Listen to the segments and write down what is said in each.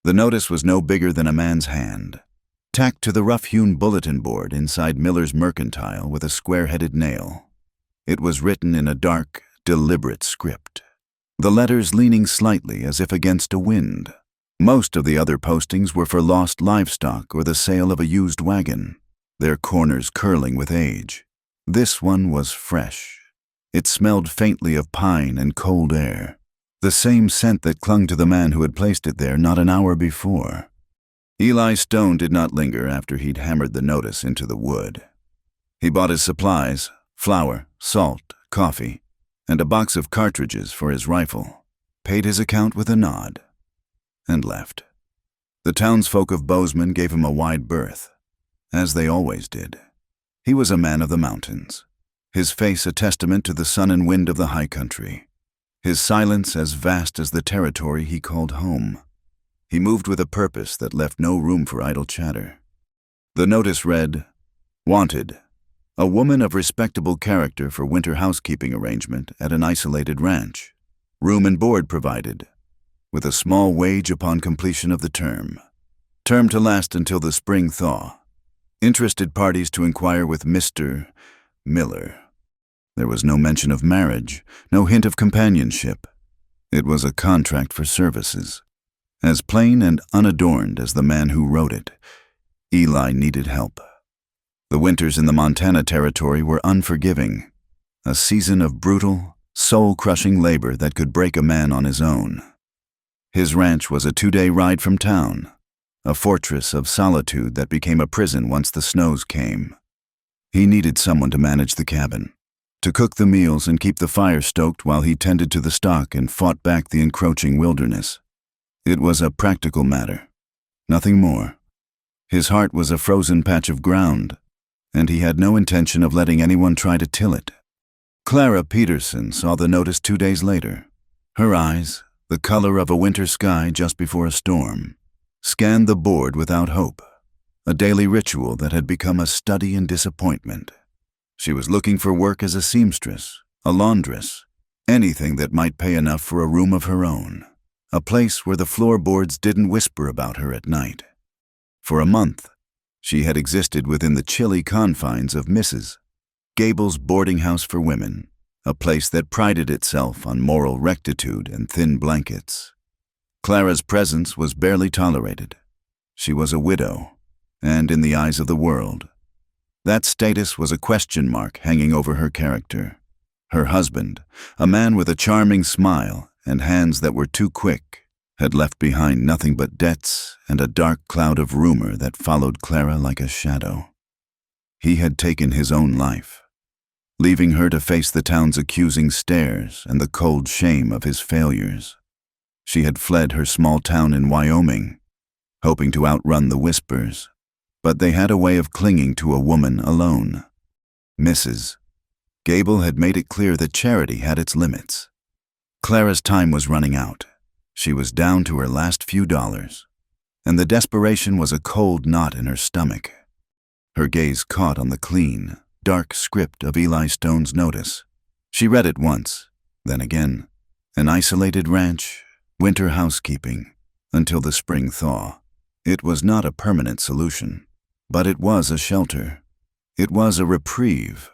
The notice was no bigger than a man's hand, tacked to the rough-hewn bulletin board inside Miller's Mercantile with a square-headed nail. It was written in a dark, deliberate script, the letters leaning slightly as if against a wind. Most of the other postings were for lost livestock or the sale of a used wagon, their corners curling with age. This one was fresh. It smelled faintly of pine and cold air, the same scent that clung to the man who had placed it there not an hour before. Eli Stone did not linger after he'd hammered the notice into the wood. He bought his supplies, flour, salt, coffee, and a box of cartridges for his rifle, paid his account with a nod, and left. The townsfolk of Bozeman gave him a wide berth, as they always did. He was a man of the mountains, his face a testament to the sun and wind of the high country, his silence as vast as the territory he called home. He moved with a purpose that left no room for idle chatter. The notice read, "Wanted, a woman of respectable character for winter housekeeping arrangement at an isolated ranch. Room and board provided, with a small wage upon completion of the term. Term to last until the spring thaw. Interested parties to inquire with Mr. Miller." There was no mention of marriage, no hint of companionship. It was a contract for services. As plain and unadorned as the man who wrote it, Eli needed help. The winters in the Montana Territory were unforgiving, a season of brutal, soul-crushing labor that could break a man on his own. His ranch was a 2-day ride from town, a fortress of solitude that became a prison once the snows came. He needed someone to manage the cabin, to cook the meals and keep the fire stoked while he tended to the stock and fought back the encroaching wilderness. It was a practical matter, nothing more. His heart was a frozen patch of ground, and he had no intention of letting anyone try to till it. Clara Peterson saw the notice 2 days later. Her eyes, the color of a winter sky just before a storm, scanned the board without hope, a daily ritual that had become a study in disappointment. She was looking for work as a seamstress, a laundress, anything that might pay enough for a room of her own, a place where the floorboards didn't whisper about her at night. For a month, she had existed within the chilly confines of Mrs. Gable's boarding house for women, a place that prided itself on moral rectitude and thin blankets. Clara's presence was barely tolerated. She was a widow, and in the eyes of the world, that status was a question mark hanging over her character. Her husband, a man with a charming smile and hands that were too quick, had left behind nothing but debts and a dark cloud of rumor that followed Clara like a shadow. He had taken his own life, leaving her to face the town's accusing stares and the cold shame of his failures. She had fled her small town in Wyoming, hoping to outrun the whispers, but they had a way of clinging to a woman alone. Mrs. Gable had made it clear that charity had its limits. Clara's time was running out. She was down to her last few dollars, and the desperation was a cold knot in her stomach. Her gaze caught on the clean, dark script of Eli Stone's notice. She read it once, then again. An isolated ranch, winter housekeeping, until the spring thaw. It was not a permanent solution, but it was a shelter. It was a reprieve.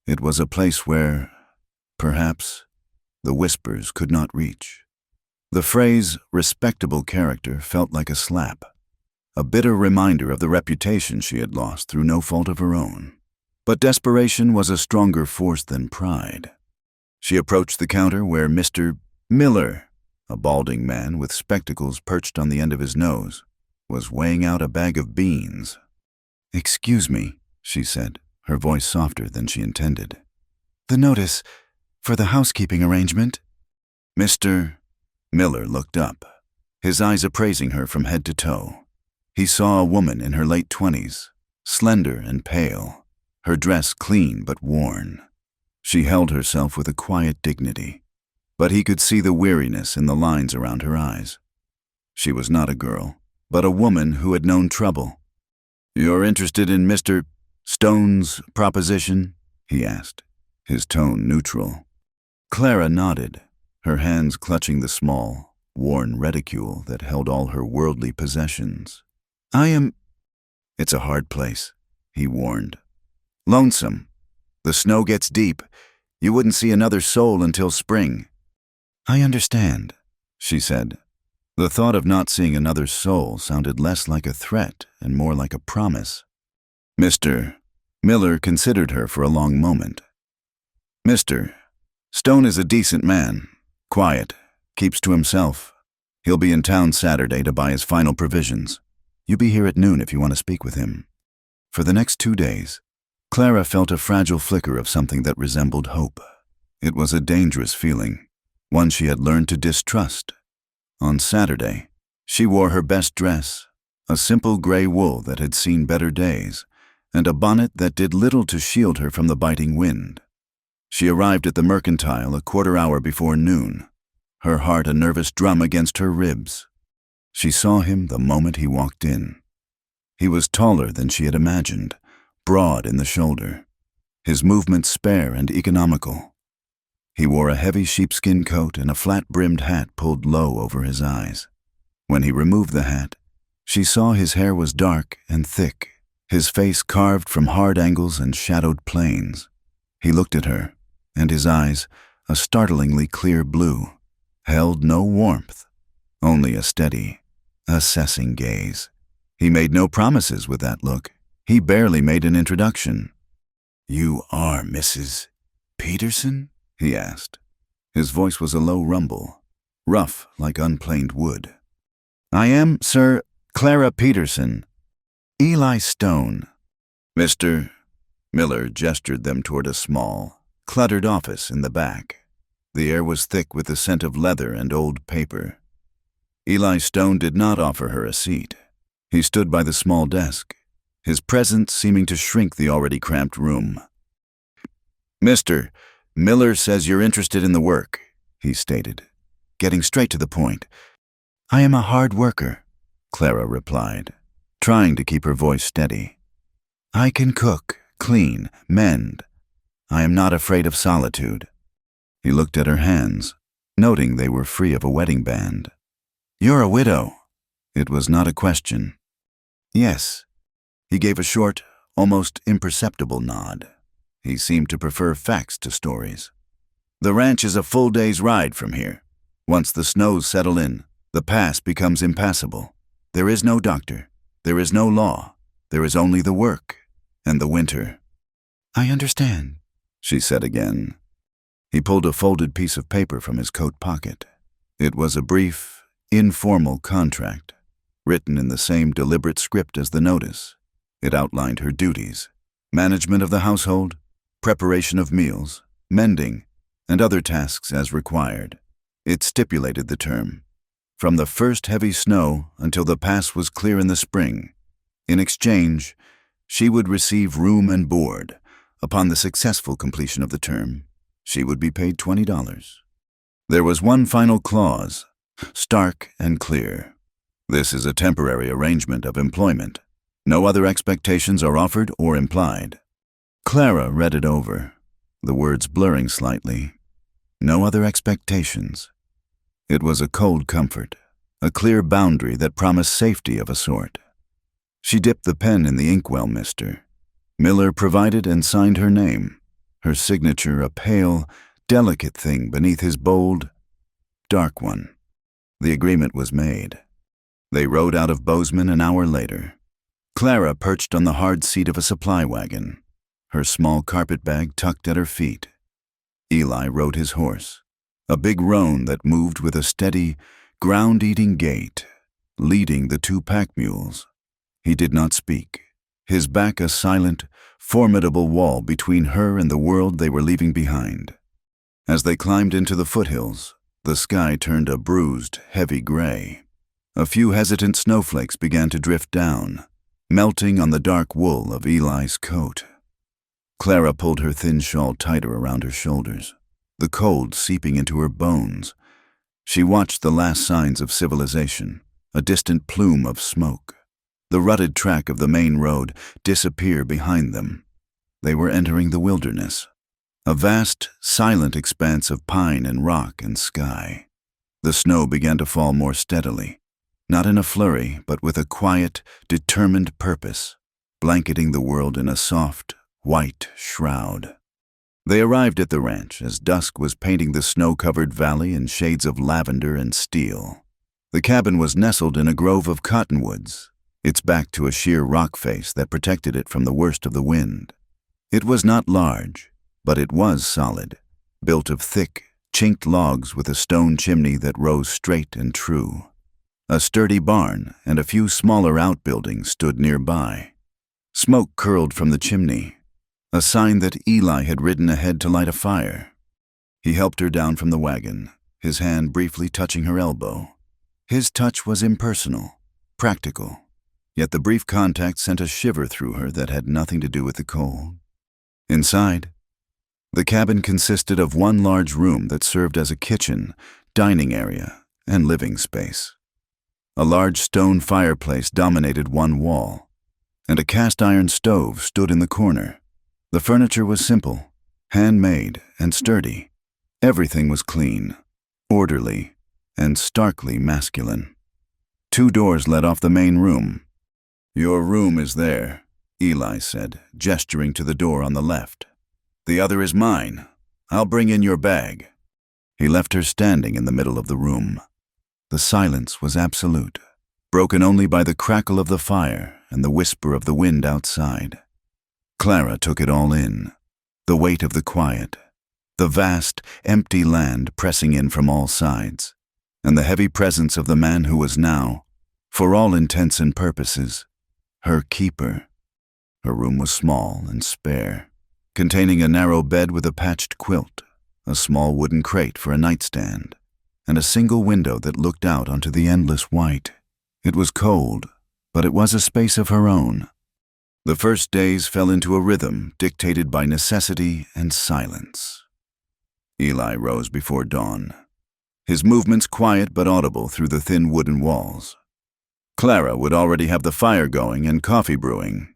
It was a place where, perhaps, the whispers could not reach. The phrase, respectable character, felt like a slap, a bitter reminder of the reputation she had lost through no fault of her own. But desperation was a stronger force than pride. She approached the counter where Mr. Miller, a balding man with spectacles perched on the end of his nose, was weighing out a bag of beans. "Excuse me," she said, her voice softer than she intended. "The notice for the housekeeping arrangement?" Mr. Miller looked up, his eyes appraising her from head to toe. He saw a woman in her late 20s, slender and pale, her dress clean but worn. She held herself with a quiet dignity, but he could see the weariness in the lines around her eyes. She was not a girl, but a woman who had known trouble. "You're interested in Mr. Stone's proposition?" he asked, his tone neutral. Clara nodded, her hands clutching the small, worn reticule that held all her worldly possessions. It's a hard place, he warned. Lonesome. The snow gets deep. You wouldn't see another soul until spring. I understand, she said. The thought of not seeing another soul sounded less like a threat and more like a promise. Mr. Miller considered her for a long moment. Mr. Stone is a decent man. Quiet. Keeps to himself. He'll be in town Saturday to buy his final provisions. You be here at noon if you want to speak with him. For the next 2 days, Clara felt a fragile flicker of something that resembled hope. It was a dangerous feeling, one she had learned to distrust. On Saturday, she wore her best dress, a simple gray wool that had seen better days, and a bonnet that did little to shield her from the biting wind. She arrived at the Mercantile a quarter hour before noon, her heart a nervous drum against her ribs. She saw him the moment he walked in. He was taller than she had imagined, broad in the shoulder, his movements spare and economical. He wore a heavy sheepskin coat and a flat-brimmed hat pulled low over his eyes. When he removed the hat, she saw his hair was dark and thick, his face carved from hard angles and shadowed planes. He looked at her, and his eyes, a startlingly clear blue, held no warmth, only a steady, assessing gaze. He made no promises with that look. He barely made an introduction. "You are Mrs. Peterson?" he asked. His voice was a low rumble, rough like unplaned wood. "I am, sir, Clara Peterson. Eli Stone." Mr. Miller gestured them toward a small, cluttered office in the back. The air was thick with the scent of leather and old paper. Eli Stone did not offer her a seat. He stood by the small desk, his presence seeming to shrink the already cramped room. "Mr. Miller says you're interested in the work," he stated, getting straight to the point. "I am a hard worker," Clara replied, trying to keep her voice steady. "I can cook, clean, mend. I am not afraid of solitude." He looked at her hands, noting they were free of a wedding band. "You're a widow." It was not a question. "Yes." He gave a short, almost imperceptible nod. He seemed to prefer facts to stories. "The ranch is a full day's ride from here. Once the snows settle in, the pass becomes impassable. There is no doctor. There is no law. There is only the work and the winter." "I understand," she said again. He pulled a folded piece of paper from his coat pocket. It was a brief, informal contract, written in the same deliberate script as the notice. It outlined her duties: management of the household, preparation of meals, mending, and other tasks as required. It stipulated the term: from the first heavy snow until the pass was clear in the spring. In exchange, she would receive room and board. Upon the successful completion of the term, she would be paid $20. There was one final clause, stark and clear. This is a temporary arrangement of employment. No other expectations are offered or implied. Clara read it over, the words blurring slightly. No other expectations. It was a cold comfort, a clear boundary that promised safety of a sort. She dipped the pen in the inkwell mister. Miller provided and signed her name, her signature a pale, delicate thing beneath his bold, dark one. The agreement was made. They rode out of Bozeman an hour later. Clara perched on the hard seat of a supply wagon, her small carpet bag tucked at her feet. Eli rode his horse, a big roan that moved with a steady, ground-eating gait, leading the 2 pack mules. He did not speak, his back a silent, formidable wall between her and the world they were leaving behind. As they climbed into the foothills, the sky turned a bruised, heavy gray. A few hesitant snowflakes began to drift down, melting on the dark wool of Eli's coat. Clara pulled her thin shawl tighter around her shoulders, the cold seeping into her bones. She watched the last signs of civilization, a distant plume of smoke, the rutted track of the main road disappear behind them. They were entering the wilderness, a vast, silent expanse of pine and rock and sky. The snow began to fall more steadily, not in a flurry, but with a quiet, determined purpose, blanketing the world in a soft, white shroud. They arrived at the ranch as dusk was painting the snow-covered valley in shades of lavender and steel. The cabin was nestled in a grove of cottonwoods, its back to a sheer rock face that protected it from the worst of the wind. It was not large, but it was solid, built of thick, chinked logs with a stone chimney that rose straight and true. A sturdy barn and a few smaller outbuildings stood nearby. Smoke curled from the chimney, a sign that Eli had ridden ahead to light a fire. He helped her down from the wagon, his hand briefly touching her elbow. His touch was impersonal, practical, yet the brief contact sent a shiver through her that had nothing to do with the cold. Inside, the cabin consisted of one large room that served as a kitchen, dining area, and living space. A large stone fireplace dominated one wall, and a cast-iron stove stood in the corner. The furniture was simple, handmade, and sturdy. Everything was clean, orderly, and starkly masculine. 2 doors led off the main room. "Your room is there," Eli said, gesturing to the door on the left. "The other is mine. I'll bring in your bag." He left her standing in the middle of the room. The silence was absolute, broken only by the crackle of the fire and the whisper of the wind outside. Clara took it all in, the weight of the quiet, the vast, empty land pressing in from all sides, and the heavy presence of the man who was now, for all intents and purposes, her keeper. Her room was small and spare, containing a narrow bed with a patched quilt, a small wooden crate for a nightstand, and a single window that looked out onto the endless white. It was cold, but it was a space of her own. The first days fell into a rhythm dictated by necessity and silence. Eli rose before dawn, his movements quiet but audible through the thin wooden walls. Clara would already have the fire going and coffee brewing.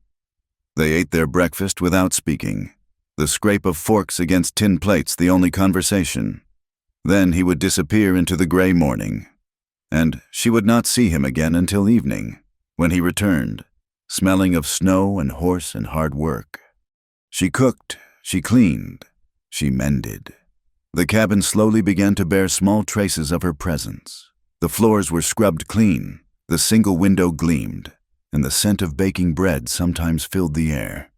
They ate their breakfast without speaking, the scrape of forks against tin plates the only conversation. Then he would disappear into the gray morning, and she would not see him again until evening, when he returned, smelling of snow and horse and hard work. She cooked, she cleaned, she mended. The cabin slowly began to bear small traces of her presence. The floors were scrubbed clean, the single window gleamed, and the scent of baking bread sometimes filled the air.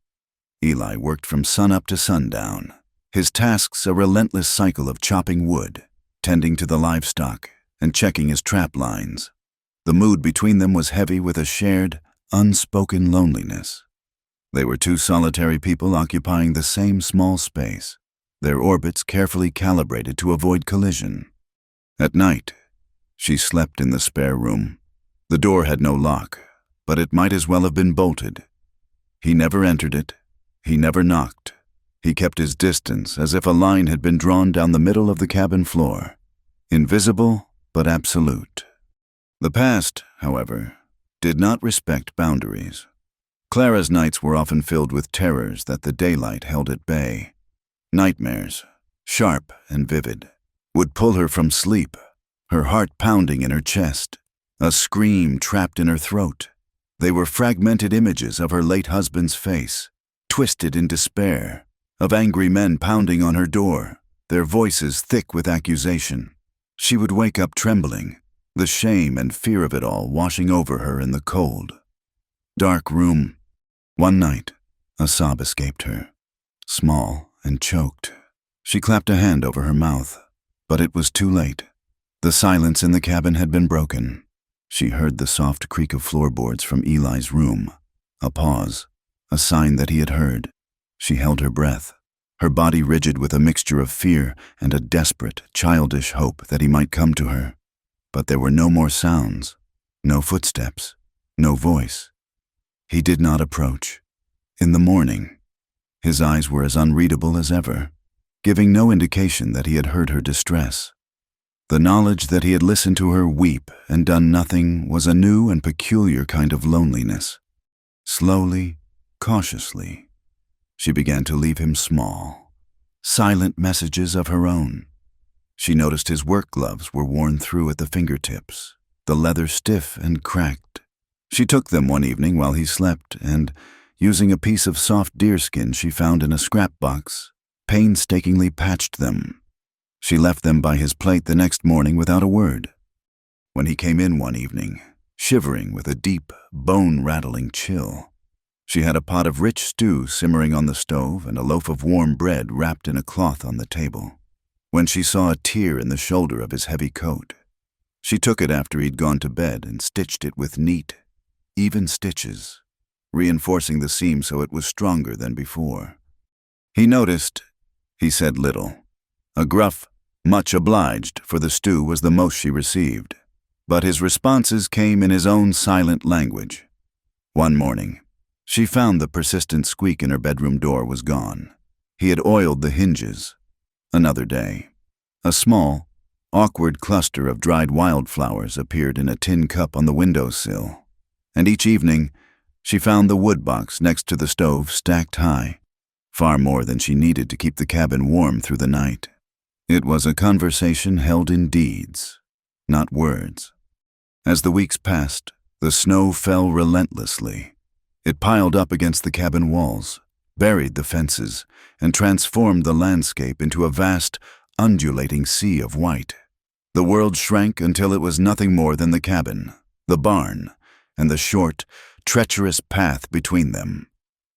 Eli worked from sunup to sundown, his tasks a relentless cycle of chopping wood, tending to the livestock, and checking his trap lines. The mood between them was heavy with a shared, unspoken loneliness. They were 2 solitary people occupying the same small space, their orbits carefully calibrated to avoid collision. At night, she slept in the spare room. The door had no lock, but it might as well have been bolted. He never entered it. He never knocked. He kept his distance as if a line had been drawn down the middle of the cabin floor, invisible but absolute. The past, however, did not respect boundaries. Clara's nights were often filled with terrors that the daylight held at bay. Nightmares, sharp and vivid, would pull her from sleep, her heart pounding in her chest, a scream trapped in her throat. They were fragmented images of her late husband's face, twisted in despair, of angry men pounding on her door, their voices thick with accusation. She would wake up trembling, the shame and fear of it all washing over her in the cold. Dark room. One night, a sob escaped her, small and choked. She clapped a hand over her mouth, but it was too late. The silence in the cabin had been broken. She heard the soft creak of floorboards from Eli's room, a pause, a sign that he had heard. She held her breath, her body rigid with a mixture of fear and a desperate, childish hope that he might come to her. But there were no more sounds, no footsteps, no voice. He did not approach. In the morning, his eyes were as unreadable as ever, giving no indication that he had heard her distress. The knowledge that he had listened to her weep and done nothing was a new and peculiar kind of loneliness. Slowly, cautiously, she began to leave him small, silent messages of her own. She noticed his work gloves were worn through at the fingertips, the leather stiff and cracked. She took them one evening while he slept and, using a piece of soft deerskin she found in a scrap box, painstakingly patched them. She left them by his plate the next morning without a word. When he came in one evening, shivering with a deep, bone-rattling chill, she had a pot of rich stew simmering on the stove and a loaf of warm bread wrapped in a cloth on the table. When she saw a tear in the shoulder of his heavy coat, she took it after he'd gone to bed and stitched it with neat, even stitches, reinforcing the seam so it was stronger than before. He noticed. He said little. A gruff, "Much obliged" for the stew was the most she received, but his responses came in his own silent language. One morning, she found the persistent squeak in her bedroom door was gone. He had oiled the hinges. Another day, a small, awkward cluster of dried wildflowers appeared in a tin cup on the windowsill, and each evening she found the wood box next to the stove stacked high, far more than she needed to keep the cabin warm through the night. It was a conversation held in deeds, not words. As the weeks passed, the snow fell relentlessly. It piled up against the cabin walls, buried the fences, and transformed the landscape into a vast, undulating sea of white. The world shrank until it was nothing more than the cabin, the barn, and the short, treacherous path between them.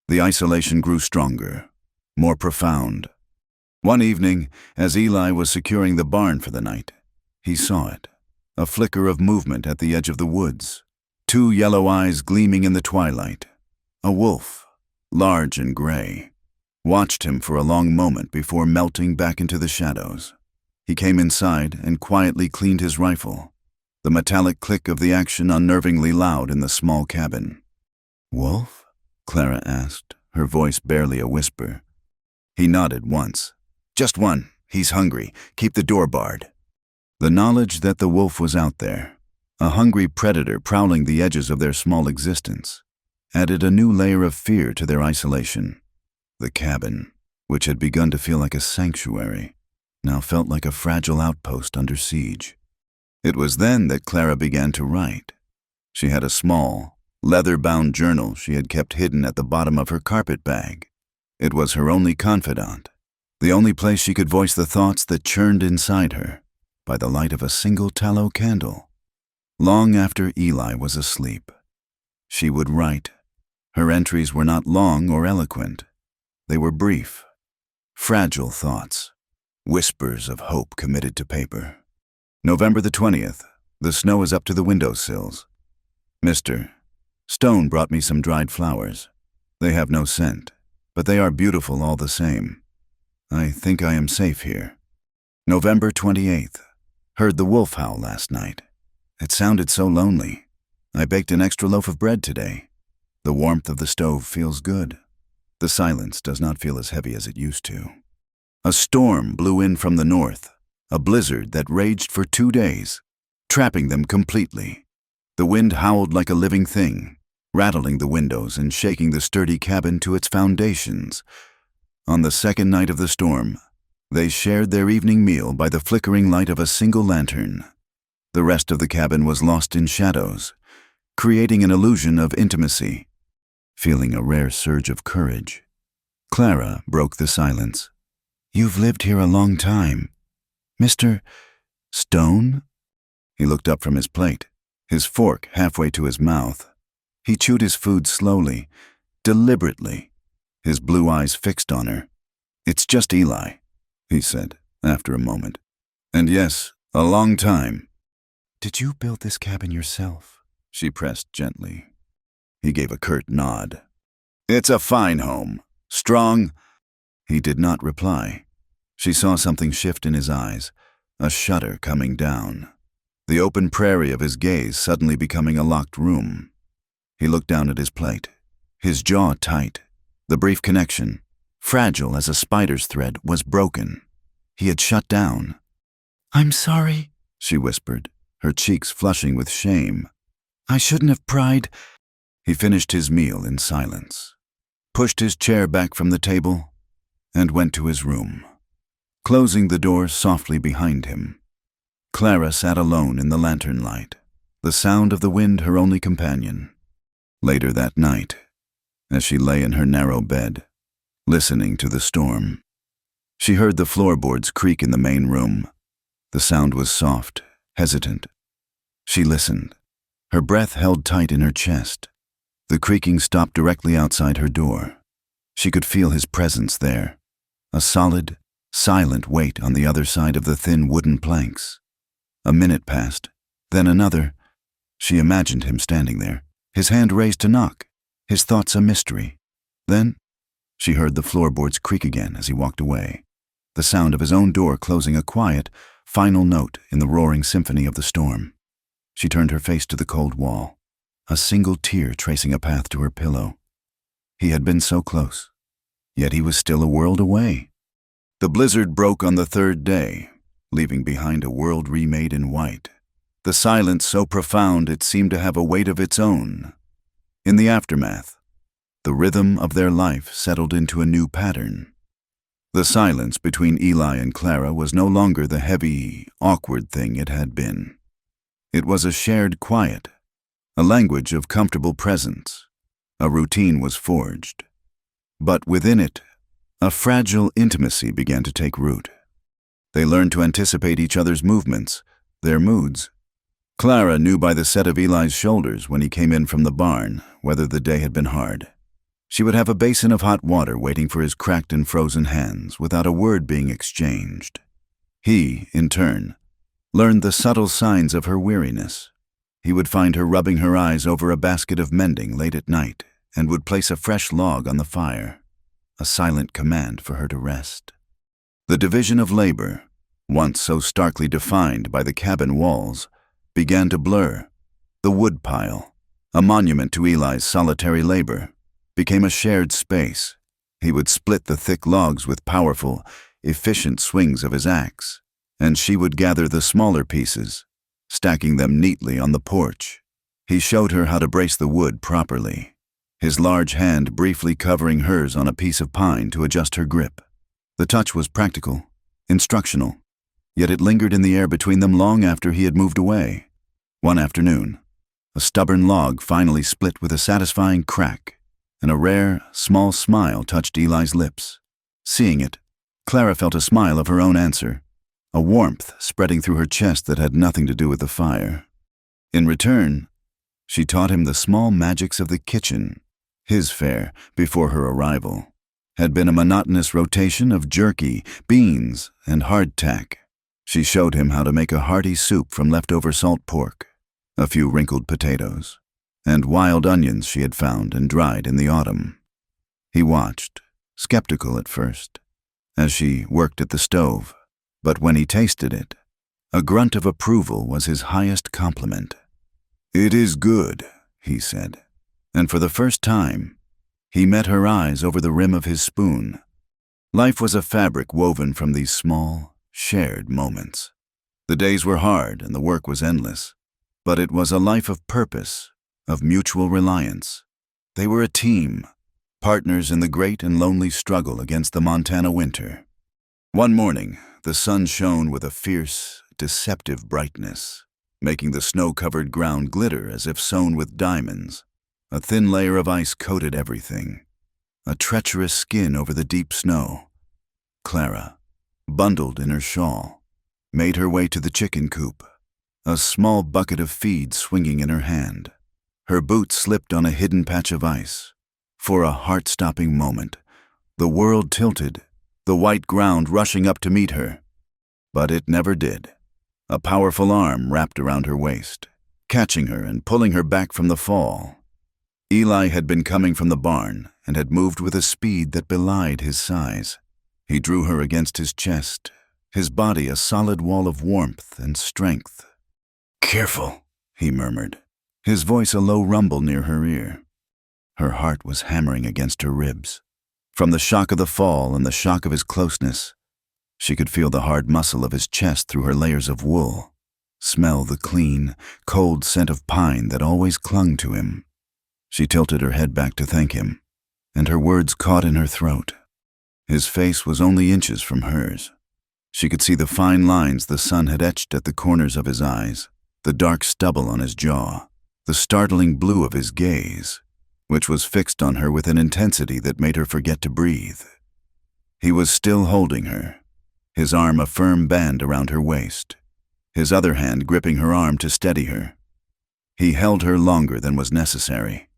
The isolation grew stronger, more profound. One evening, as Eli was securing the barn for the night, he saw it, a flicker of movement at the edge of the woods, two yellow eyes gleaming in the twilight. A wolf, large and gray, watched him for a long moment before melting back into the shadows. He came inside and quietly cleaned his rifle, the metallic click of the action unnervingly loud in the small cabin. "Wolf?" Clara asked, her voice barely a whisper. He nodded once. "Just one. He's hungry. Keep the door barred." The knowledge that the wolf was out there, a hungry predator prowling the edges of their small existence, added a new layer of fear to their isolation. The cabin, which had begun to feel like a sanctuary, now felt like a fragile outpost under siege. It was then that Clara began to write. She had a small, leather-bound journal she had kept hidden at the bottom of her carpet bag. It was her only confidant, the only place she could voice the thoughts that churned inside her, by the light of a single tallow candle. Long after Eli was asleep, she would write. Her entries were not long or eloquent. They were brief, fragile thoughts, whispers of hope committed to paper. November the 20th. The snow is up to the windowsills. Mr. Stone brought me some dried flowers. They have no scent, but they are beautiful all the same. I think I am safe here. November 28th. Heard the wolf howl last night. It sounded so lonely. I baked an extra loaf of bread today. The warmth of the stove feels good. The silence does not feel as heavy as it used to. A storm blew in from the north, a blizzard that raged for 2 days, trapping them completely. The wind howled like a living thing, rattling the windows and shaking the sturdy cabin to its foundations. On the second night of the storm, they shared their evening meal by the flickering light of a single lantern. The rest of the cabin was lost in shadows, creating an illusion of intimacy. Feeling a rare surge of courage, Clara broke the silence. "You've lived here a long time. Mr. Stone?" He looked up from his plate, his fork halfway to his mouth. He chewed his food slowly, deliberately, his blue eyes fixed on her. "It's just Eli," he said, after a moment. "And yes, a long time." "Did you build this cabin yourself?" she pressed gently. He gave a curt nod. "It's a fine home. Strong." He did not reply. She saw something shift in his eyes, a shudder coming down, the open prairie of his gaze suddenly becoming a locked room. He looked down at his plate, his jaw tight. The brief connection, fragile as a spider's thread, was broken. He had shut down. "I'm sorry," she whispered, her cheeks flushing with shame. "I shouldn't have pried." He finished his meal in silence, pushed his chair back from the table, and went to his room. closing the door softly behind him. Clara sat alone in the lantern light, the sound of the wind her only companion. Later that night, as she lay in her narrow bed, listening to the storm, she heard the floorboards creak in the main room. The sound was soft, hesitant. She listened, her breath held tight in her chest. The creaking stopped directly outside her door. She could feel his presence there, a solid, silent weight on the other side of the thin wooden planks. A minute passed, then another. She imagined him standing there, his hand raised to knock, his thoughts a mystery. Then she heard the floorboards creak again as he walked away, the sound of his own door closing, a quiet, final note in the roaring symphony of the storm. She turned her face to the cold wall, a single tear tracing a path to her pillow. He had been so close, yet he was still a world away. The blizzard broke on the third day, leaving behind a world remade in white, the silence so profound it seemed to have a weight of its own. In the aftermath, the rhythm of their life settled into a new pattern. The silence between Eli and Clara was no longer the heavy, awkward thing it had been. It was a shared quiet, a language of comfortable presence. A routine was forged. But within it, a fragile intimacy began to take root. They learned to anticipate each other's movements, their moods. Clara knew by the set of Eli's shoulders when he came in from the barn whether the day had been hard. She would have a basin of hot water waiting for his cracked and frozen hands without a word being exchanged. He, in turn, learned the subtle signs of her weariness. He would find her rubbing her eyes over a basket of mending late at night and would place a fresh log on the fire, a silent command for her to rest. The division of labor, once so starkly defined by the cabin walls, began to blur. The wood pile, a monument to Eli's solitary labor, became a shared space. He would split the thick logs with powerful, efficient swings of his axe, and she would gather the smaller pieces, stacking them neatly on the porch. He showed her how to brace the wood properly, his large hand briefly covering hers on a piece of pine to adjust her grip. The touch was practical, instructional, yet it lingered in the air between them long after he had moved away. One afternoon, a stubborn log finally split with a satisfying crack, and a rare, small smile touched Eli's lips. Seeing it, Clara felt a smile of her own answer, a warmth spreading through her chest that had nothing to do with the fire. In return, she taught him the small magics of the kitchen. His fare, before her arrival, had been a monotonous rotation of jerky, beans, and hardtack. She showed him how to make a hearty soup from leftover salt pork, a few wrinkled potatoes, and wild onions she had found and dried in the autumn. He watched, skeptical at first, as she worked at the stove, but when he tasted it, a grunt of approval was his highest compliment. "It is good," he said, and for the first time, he met her eyes over the rim of his spoon. Life was a fabric woven from these small, shared moments. The days were hard and the work was endless, but it was a life of purpose, of mutual reliance. They were a team, partners in the great and lonely struggle against the Montana winter. One morning, the sun shone with a fierce, deceptive brightness, making the snow-covered ground glitter as if sewn with diamonds. A thin layer of ice coated everything, a treacherous skin over the deep snow. Clara, bundled in her shawl, made her way to the chicken coop, a small bucket of feed swinging in her hand. Her boot slipped on a hidden patch of ice. For a heart-stopping moment, the world tilted, the white ground rushing up to meet her. But it never did. A powerful arm wrapped around her waist, catching her and pulling her back from the fall. Eli had been coming from the barn and had moved with a speed that belied his size. He drew her against his chest, his body a solid wall of warmth and strength. "Careful," he murmured, his voice a low rumble near her ear. Her heart was hammering against her ribs. From the shock of the fall and the shock of his closeness, she could feel the hard muscle of his chest through her layers of wool, smell the clean, cold scent of pine that always clung to him. She tilted her head back to thank him, and her words caught in her throat. His face was only inches from hers. She could see the fine lines the sun had etched at the corners of his eyes, the dark stubble on his jaw, the startling blue of his gaze, which was fixed on her with an intensity that made her forget to breathe. He was still holding her, his arm a firm band around her waist, his other hand gripping her arm to steady her. He held her longer than was necessary,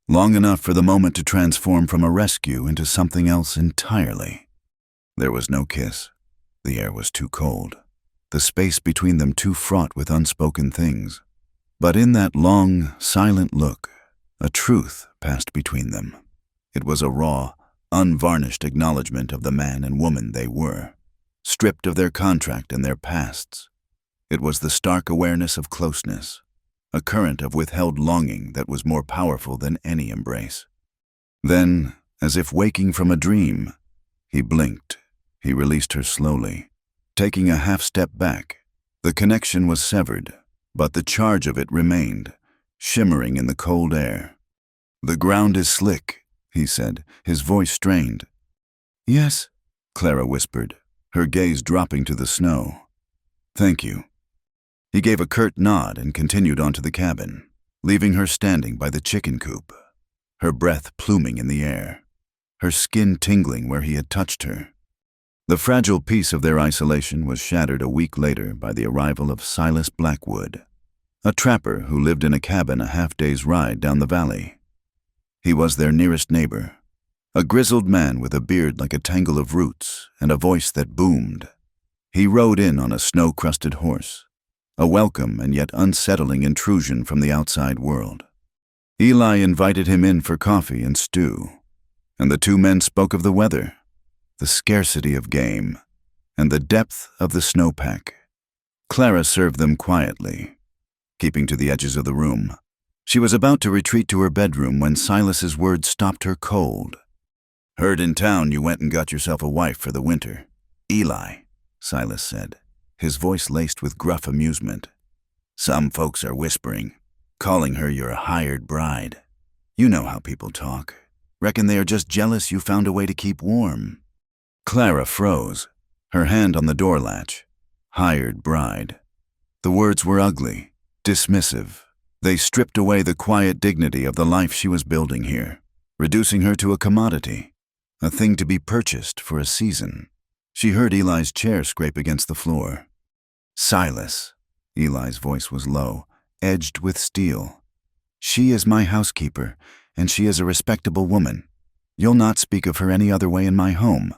long enough for the moment to transform from a rescue into something else entirely. There was no kiss. The air was too cold, the space between them too fraught with unspoken things. But in that long, silent look, a truth passed between them. It was a raw, unvarnished acknowledgement of the man and woman they were, stripped of their contract and their pasts. It was the stark awareness of closeness, a current of withheld longing that was more powerful than any embrace. Then, as if waking from a dream, he blinked. He released her slowly, taking a half-step back. The connection was severed, but the charge of it remained, shimmering in the cold air. "The ground is slick," he said, his voice strained. "Yes," Clara whispered, her gaze dropping to the snow. "Thank you." He gave a curt nod and continued onto the cabin, leaving her standing by the chicken coop, her breath pluming in the air, her skin tingling where he had touched her. The fragile peace of their isolation was shattered a week later by the arrival of Silas Blackwood, a trapper who lived in a cabin a half-day's ride down the valley. He was their nearest neighbor, a grizzled man with a beard like a tangle of roots and a voice that boomed. He rode in on a snow-crusted horse, a welcome and yet unsettling intrusion from the outside world. Eli invited him in for coffee and stew, and the two men spoke of the weather, the scarcity of game, and the depth of the snowpack. Clara served them quietly, keeping to the edges of the room. She was about to retreat to her bedroom when Silas's words stopped her cold. "Heard in town you went and got yourself a wife for the winter." "Eli," Silas said, his voice laced with gruff amusement. "Some folks are whispering, calling her your hired bride. You know how people talk. Reckon they are just jealous you found a way to keep warm." Clara froze, her hand on the door latch. Hired bride. The words were ugly, dismissive. They stripped away the quiet dignity of the life she was building here, reducing her to a commodity, a thing to be purchased for a season. She heard Eli's chair scrape against the floor. "Silas," Eli's voice was low, edged with steel. "She is my housekeeper, and she is a respectable woman. You'll not speak of her any other way in my home."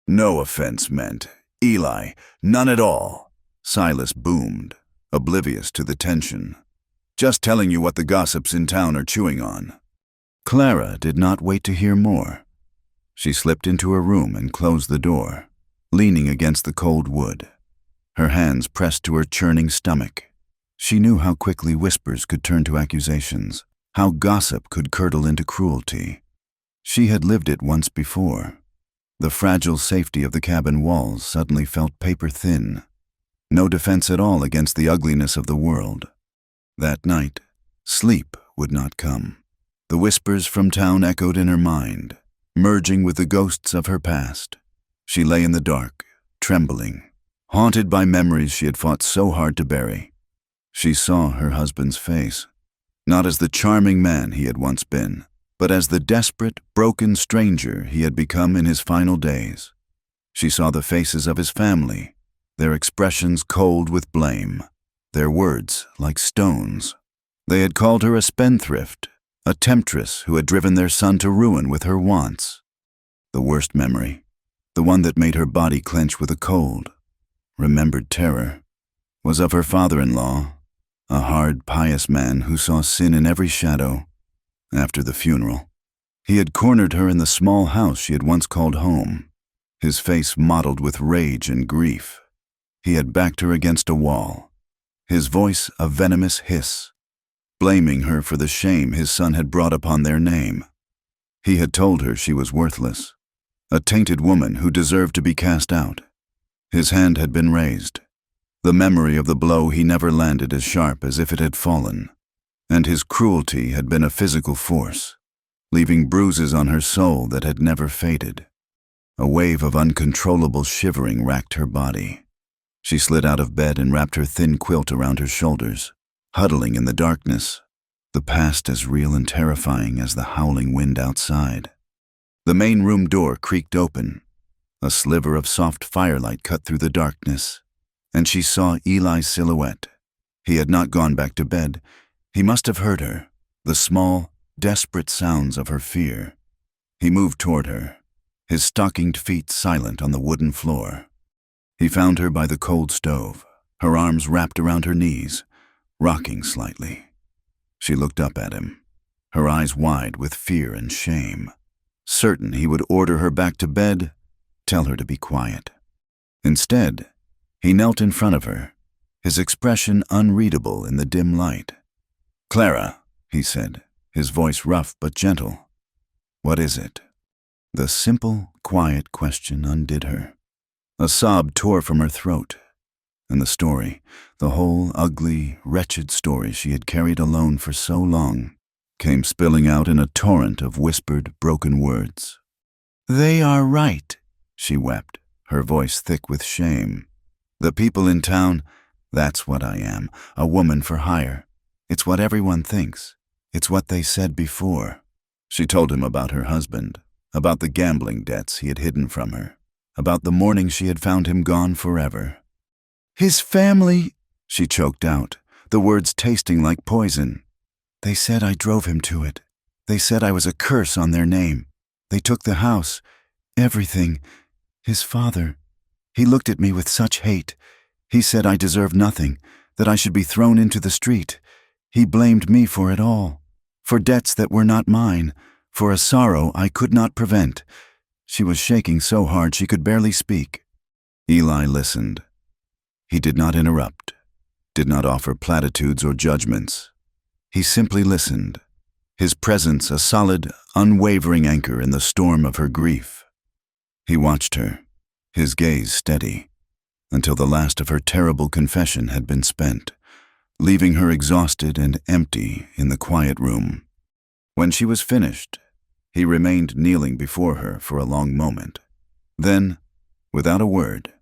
"No offense meant. Eli, none at all," Silas boomed, oblivious to the tension. "Just telling you what the gossips in town are chewing on." Clara did not wait to hear more. She slipped into her room and closed the door, leaning against the cold wood, her hands pressed to her churning stomach. She knew how quickly whispers could turn to accusations, how gossip could curdle into cruelty. She had lived it once before. The fragile safety of the cabin walls suddenly felt paper-thin, no defense at all against the ugliness of the world. That night, sleep would not come. The whispers from town echoed in her mind, merging with the ghosts of her past. She lay in the dark, trembling, haunted by memories she had fought so hard to bury. She saw her husband's face, not as the charming man he had once been, but as the desperate, broken stranger he had become in his final days. She saw the faces of his family, their expressions cold with blame, their words like stones. They had called her a spendthrift, a temptress who had driven their son to ruin with her wants. The worst memory, the one that made her body clench with a cold, remembered terror, was of her father-in-law, a hard, pious man who saw sin in every shadow. After the funeral, he had cornered her in the small house she had once called home, his face mottled with rage and grief. He had backed her against a wall, his voice a venomous hiss, blaming her for the shame his son had brought upon their name. He had told her she was worthless, a tainted woman who deserved to be cast out. His hand had been raised, the memory of the blow he never landed as sharp as if it had fallen, and his cruelty had been a physical force, leaving bruises on her soul that had never faded. A wave of uncontrollable shivering racked her body. She slid out of bed and wrapped her thin quilt around her shoulders, huddling in the darkness, the past as real and terrifying as the howling wind outside. The main room door creaked open. A sliver of soft firelight cut through the darkness, and she saw Eli's silhouette. He had not gone back to bed. He must have heard her, the small, desperate sounds of her fear. He moved toward her, his stockinged feet silent on the wooden floor. He found her by the cold stove, her arms wrapped around her knees, rocking slightly. She looked up at him, her eyes wide with fear and shame, certain he would order her back to bed, tell her to be quiet. Instead, he knelt in front of her, his expression unreadable in the dim light. "Clara," he said, his voice rough but gentle. "What is it?" The simple, quiet question undid her. A sob tore from her throat, and the story, the whole ugly, wretched story she had carried alone for so long, came spilling out in a torrent of whispered, broken words. "They are right," she wept, her voice thick with shame. "The people in town, that's what I am, a woman for hire. It's what everyone thinks. It's what they said before." She told him about her husband, about the gambling debts he had hidden from her, about the morning she had found him gone forever. "His family," she choked out, the words tasting like poison. "They said I drove him to it. They said I was a curse on their name. They took the house, everything. His father, he looked at me with such hate. He said I deserved nothing, that I should be thrown into the street. He blamed me for it all, for debts that were not mine, for a sorrow I could not prevent." She was shaking so hard she could barely speak. Eli listened. He did not interrupt, did not offer platitudes or judgments. He simply listened, his presence a solid, unwavering anchor in the storm of her grief. He watched her, his gaze steady, until the last of her terrible confession had been spent, leaving her exhausted and empty in the quiet room. When she was finished, he remained kneeling before her for a long moment. Then, without a word,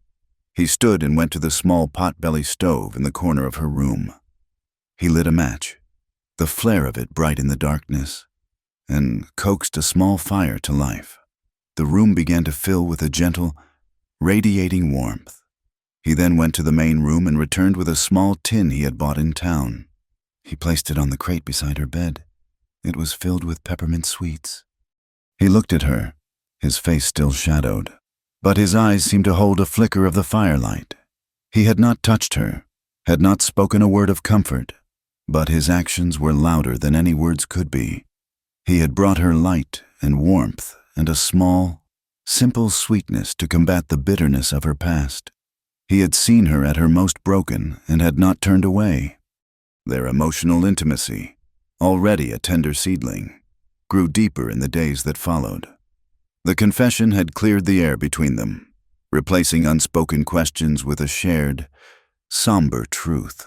he stood and went to the small pot-belly stove in the corner of her room. He lit a match, the flare of it bright in the darkness, and coaxed a small fire to life. The room began to fill with a gentle, radiating warmth. He then went to the main room and returned with a small tin he had bought in town. He placed it on the crate beside her bed. It was filled with peppermint sweets. He looked at her, his face still shadowed, but his eyes seemed to hold a flicker of the firelight. He had not touched her, had not spoken a word of comfort, but his actions were louder than any words could be. He had brought her light and warmth and a small, simple sweetness to combat the bitterness of her past. He had seen her at her most broken and had not turned away. Their emotional intimacy, already a tender seedling, grew deeper in the days that followed. The confession had cleared the air between them, replacing unspoken questions with a shared, somber truth.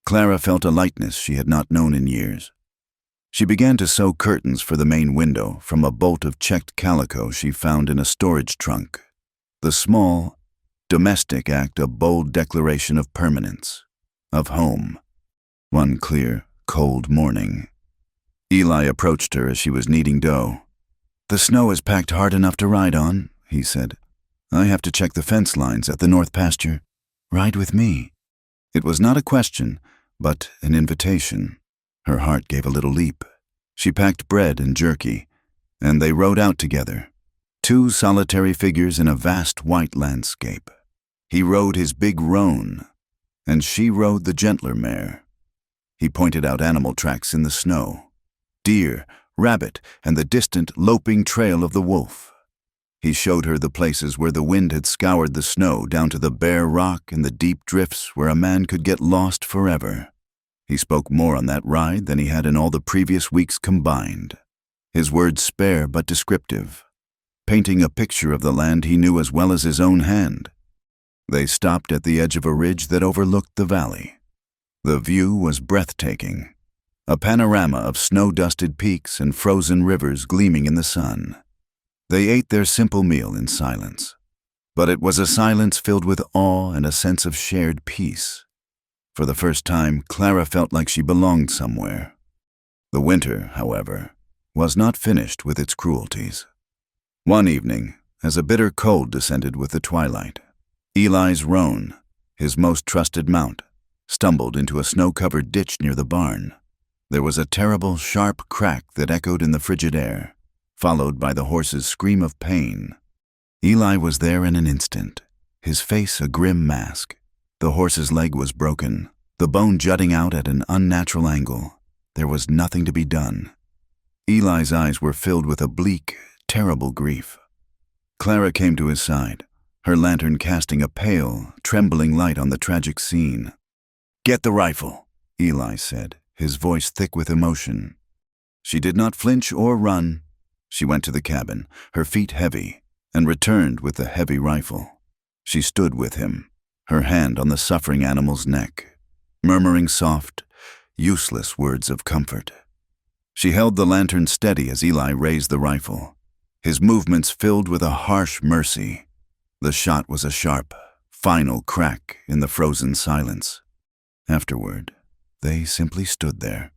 Clara felt a lightness she had not known in years. She began to sew curtains for the main window from a bolt of checked calico she found in a storage trunk, the small, domestic act a bold declaration of permanence, of home. One clear, cold morning, Eli approached her as she was kneading dough. "The snow is packed hard enough to ride on," he said. "I have to check the fence lines at the north pasture. Ride with me." It was not a question, but an invitation. Her heart gave a little leap. She packed bread and jerky, and they rode out together, two solitary figures in a vast white landscape. He rode his big roan, and she rode the gentler mare. He pointed out animal tracks in the snow, deer, rabbit, and the distant, loping trail of the wolf. He showed her the places where the wind had scoured the snow down to the bare rock and the deep drifts where a man could get lost forever. He spoke more on that ride than he had in all the previous weeks combined, his words spare but descriptive, painting a picture of the land he knew as well as his own hand. They stopped at the edge of a ridge that overlooked the valley. The view was breathtaking, a panorama of snow-dusted peaks and frozen rivers gleaming in the sun. They ate their simple meal in silence. But it was a silence filled with awe and a sense of shared peace. For the first time, Clara felt like she belonged somewhere. The winter, however, was not finished with its cruelties. One evening, as a bitter cold descended with the twilight, Eli's roan, his most trusted mount, stumbled into a snow-covered ditch near the barn. There was a terrible, sharp crack that echoed in the frigid air, followed by the horse's scream of pain. Eli was there in an instant, his face a grim mask. The horse's leg was broken, the bone jutting out at an unnatural angle. There was nothing to be done. Eli's eyes were filled with a bleak, terrible grief. Clara came to his side, her lantern casting a pale, trembling light on the tragic scene. "Get the rifle," Eli said, his voice thick with emotion. She did not flinch or run. She went to the cabin, her feet heavy, and returned with the heavy rifle. She stood with him, her hand on the suffering animal's neck, murmuring soft, useless words of comfort. She held the lantern steady as Eli raised the rifle, his movements filled with a harsh mercy. The shot was a sharp, final crack in the frozen silence. Afterward, they simply stood there,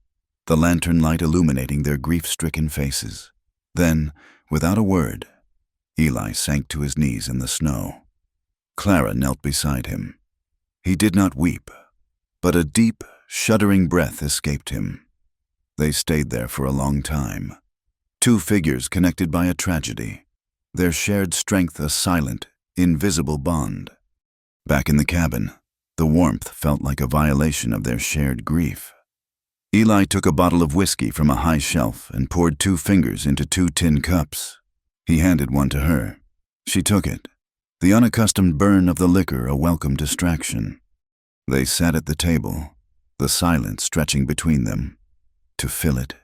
the lantern light illuminating their grief-stricken faces. Then, without a word, Eli sank to his knees in the snow. Clara knelt beside him. He did not weep, but a deep, shuddering breath escaped him. They stayed there for a long time, two figures connected by a tragedy, their shared strength a silent, invisible bond. Back in the cabin, the warmth felt like a violation of their shared grief. Eli took a bottle of whiskey from a high shelf and poured 2 fingers into 2 tin cups. He handed one to her. She took it, the unaccustomed burn of the liquor a welcome distraction. They sat at the table, the silence stretching between them. To fill it,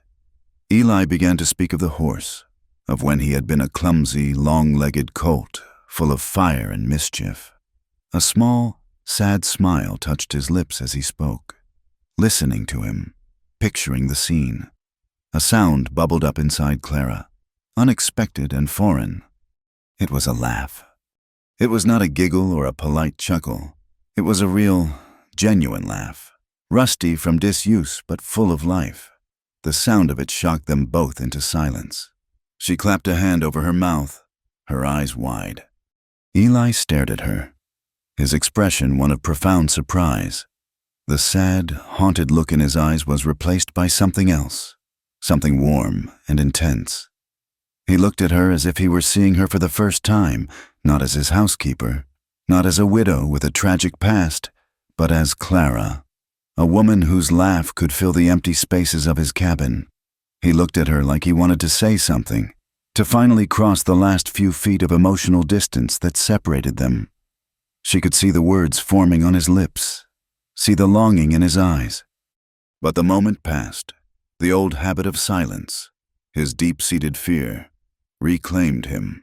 Eli began to speak of the horse, of when he had been a clumsy, long-legged colt, full of fire and mischief. A small, sad smile touched his lips as he spoke, listening to him, picturing the scene. A sound bubbled up inside Clara, unexpected and foreign. It was a laugh. It was not a giggle or a polite chuckle. It was a real, genuine laugh, rusty from disuse but full of life. The sound of it shocked them both into silence. She clapped a hand over her mouth, her eyes wide. Eli stared at her, his expression one of profound surprise. The sad, haunted look in his eyes was replaced by something else, something warm and intense. He looked at her as if he were seeing her for the first time, not as his housekeeper, not as a widow with a tragic past, but as Clara, a woman whose laugh could fill the empty spaces of his cabin. He looked at her like he wanted to say something, to finally cross the last few feet of emotional distance that separated them. She could see the words forming on his lips, see the longing in his eyes. But the moment passed. The old habit of silence, his deep-seated fear, reclaimed him.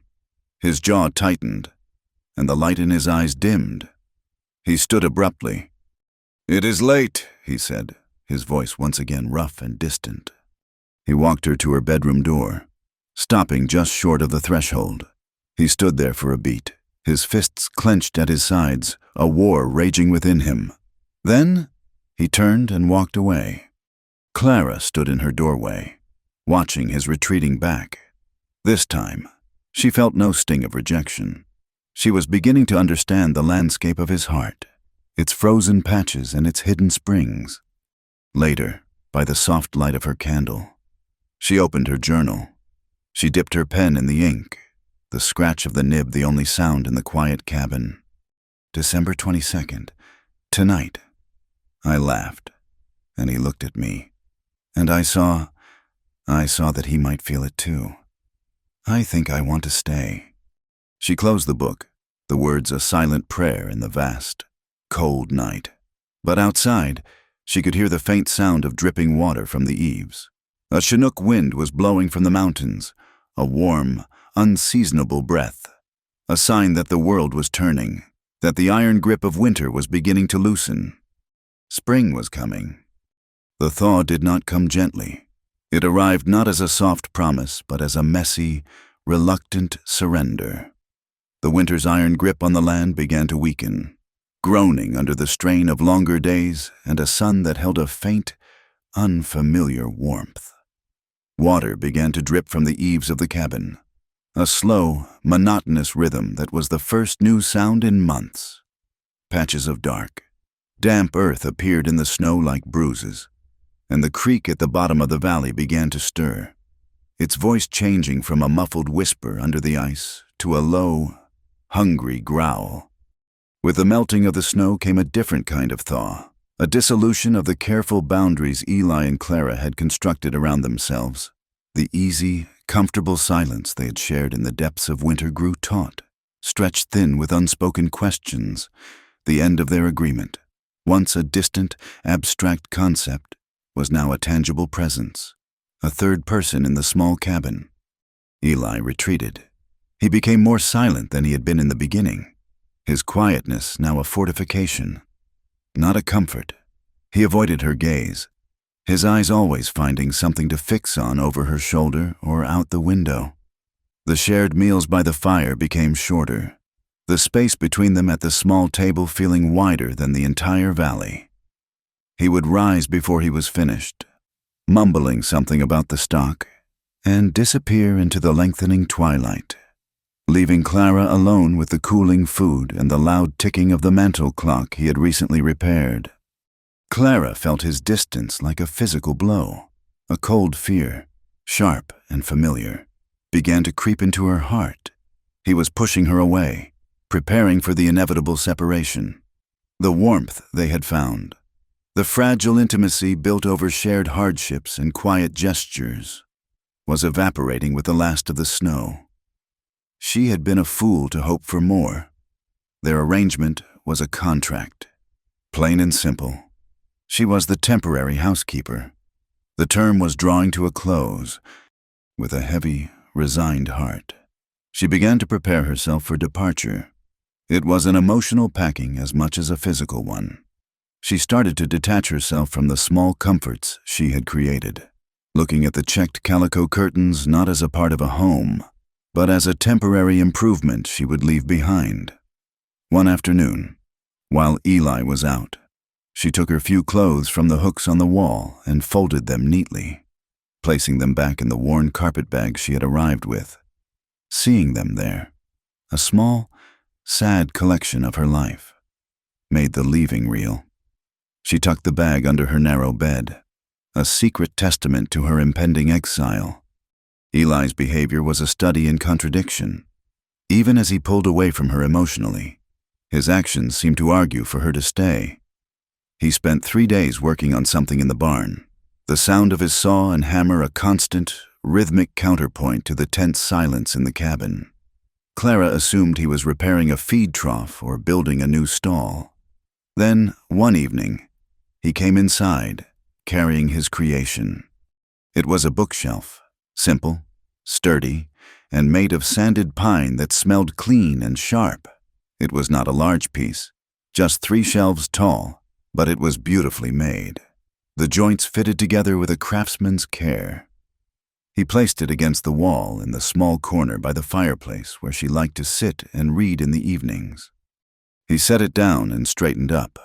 His jaw tightened, and the light in his eyes dimmed. He stood abruptly. "It is late," he said, his voice once again rough and distant. He walked her to her bedroom door, stopping just short of the threshold. He stood there for a beat, his fists clenched at his sides, a war raging within him. Then he turned and walked away. Clara stood in her doorway, watching his retreating back. This time, she felt no sting of rejection. She was beginning to understand the landscape of his heart, its frozen patches and its hidden springs. Later, by the soft light of her candle, she opened her journal. She dipped her pen in the ink, the scratch of the nib the only sound in the quiet cabin. December 22nd, tonight. I laughed, and he looked at me, and I saw that he might feel it too. I think I want to stay. She closed the book, the words a silent prayer in the vast, cold night. But outside, she could hear the faint sound of dripping water from the eaves. A Chinook wind was blowing from the mountains, a warm, unseasonable breath, a sign that the world was turning, that the iron grip of winter was beginning to loosen. Spring was coming. The thaw did not come gently. It arrived not as a soft promise, but as a messy, reluctant surrender. The winter's iron grip on the land began to weaken, groaning under the strain of longer days and a sun that held a faint, unfamiliar warmth. Water began to drip from the eaves of the cabin, a slow, monotonous rhythm that was the first new sound in months. Patches of dark, damp earth appeared in the snow like bruises, and the creek at the bottom of the valley began to stir, its voice changing from a muffled whisper under the ice to a low, hungry growl. With the melting of the snow came a different kind of thaw, a dissolution of the careful boundaries Eli and Clara had constructed around themselves. The easy, comfortable silence they had shared in the depths of winter grew taut, stretched thin with unspoken questions. The end of their agreement, once a distant, abstract concept, was now a tangible presence, a third person in the small cabin. Eli retreated. He became more silent than he had been in the beginning, his quietness now a fortification, not a comfort. He avoided her gaze, his eyes always finding something to fix on over her shoulder or out the window. The shared meals by the fire became shorter, the space between them at the small table feeling wider than the entire valley. He would rise before he was finished, mumbling something about the stock, and disappear into the lengthening twilight, leaving Clara alone with the cooling food and the loud ticking of the mantel clock he had recently repaired. Clara felt his distance like a physical blow. A cold fear, sharp and familiar, began to creep into her heart. He was pushing her away, preparing for the inevitable separation. The warmth they had found, the fragile intimacy built over shared hardships and quiet gestures, was evaporating with the last of the snow. She had been a fool to hope for more. Their arrangement was a contract, plain and simple. She was the temporary housekeeper. The term was drawing to a close. With a heavy, resigned heart, she began to prepare herself for departure. It was an emotional packing as much as a physical one. She started to detach herself from the small comforts she had created, looking at the checked calico curtains not as a part of a home, but as a temporary improvement she would leave behind. One afternoon, while Eli was out, she took her few clothes from the hooks on the wall and folded them neatly, placing them back in the worn carpetbag she had arrived with. Seeing them there, a small, sad collection of her life, made the leaving real. She tucked the bag under her narrow bed, a secret testament to her impending exile. Eli's behavior was a study in contradiction. Even as he pulled away from her emotionally, his actions seemed to argue for her to stay. He spent 3 days working on something in the barn, the sound of his saw and hammer a constant, rhythmic counterpoint to the tense silence in the cabin. Clara assumed he was repairing a feed trough or building a new stall. Then, one evening, he came inside, carrying his creation. It was a bookshelf, simple, sturdy, and made of sanded pine that smelled clean and sharp. It was not a large piece, just 3 shelves tall, but it was beautifully made. The joints fitted together with a craftsman's care. He placed it against the wall in the small corner by the fireplace where she liked to sit and read in the evenings. He set it down and straightened up,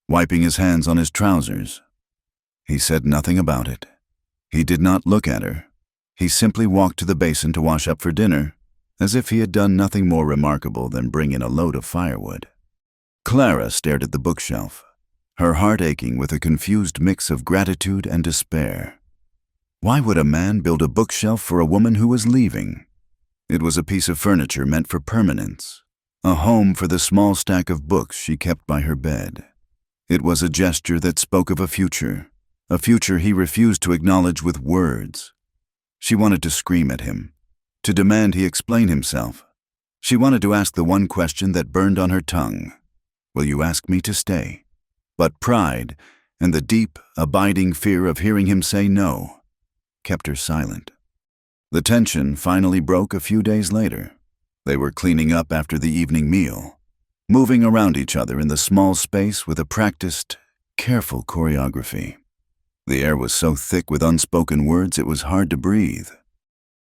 wiping his hands on his trousers. He said nothing about it. He did not look at her. He simply walked to the basin to wash up for dinner, as if he had done nothing more remarkable than bring in a load of firewood. Clara stared at the bookshelf, her heart aching with a confused mix of gratitude and despair. Why would a man build a bookshelf for a woman who was leaving? It was a piece of furniture meant for permanence, a home for the small stack of books she kept by her bed. It was a gesture that spoke of a future he refused to acknowledge with words. She wanted to scream at him, to demand he explain himself. She wanted to ask the one question that burned on her tongue. Will you ask me to stay? But pride and the deep, abiding fear of hearing him say no kept her silent. The tension finally broke a few days later. They were cleaning up after the evening meal, moving around each other in the small space with a practiced, careful choreography. The air was so thick with unspoken words it was hard to breathe.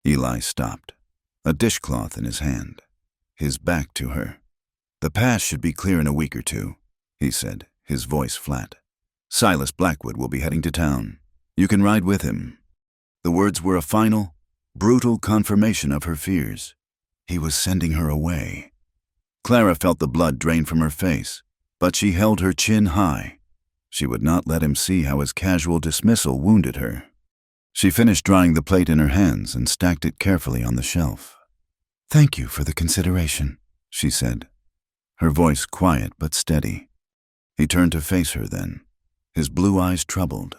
Eli stopped. a dishcloth in his hand, his back to her. "The pass should be clear in a week or two," he said, his voice flat. "Silas Blackwood will be heading to town. You can ride with him." The words were a final, brutal confirmation of her fears. He was sending her away. Clara felt the blood drain from her face, but she held her chin high. She would not let him see how his casual dismissal wounded her. She finished drying the plate in her hands and stacked it carefully on the shelf. "Thank you for the consideration," she said, her voice quiet but steady. He turned to face her then, his blue eyes troubled.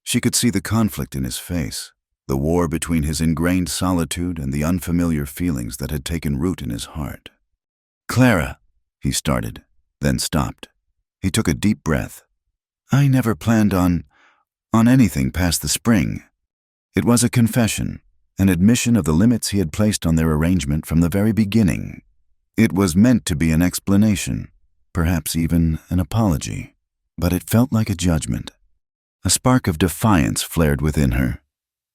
She could see the conflict in his face, the war between his ingrained solitude and the unfamiliar feelings that had taken root in his heart. "Clara," he started, then stopped. He took a deep breath. "I never planned on anything past the spring." It was a confession, an admission of the limits he had placed on their arrangement from the very beginning. It was meant to be an explanation, perhaps even an apology, but it felt like a judgment. A spark of defiance flared within her.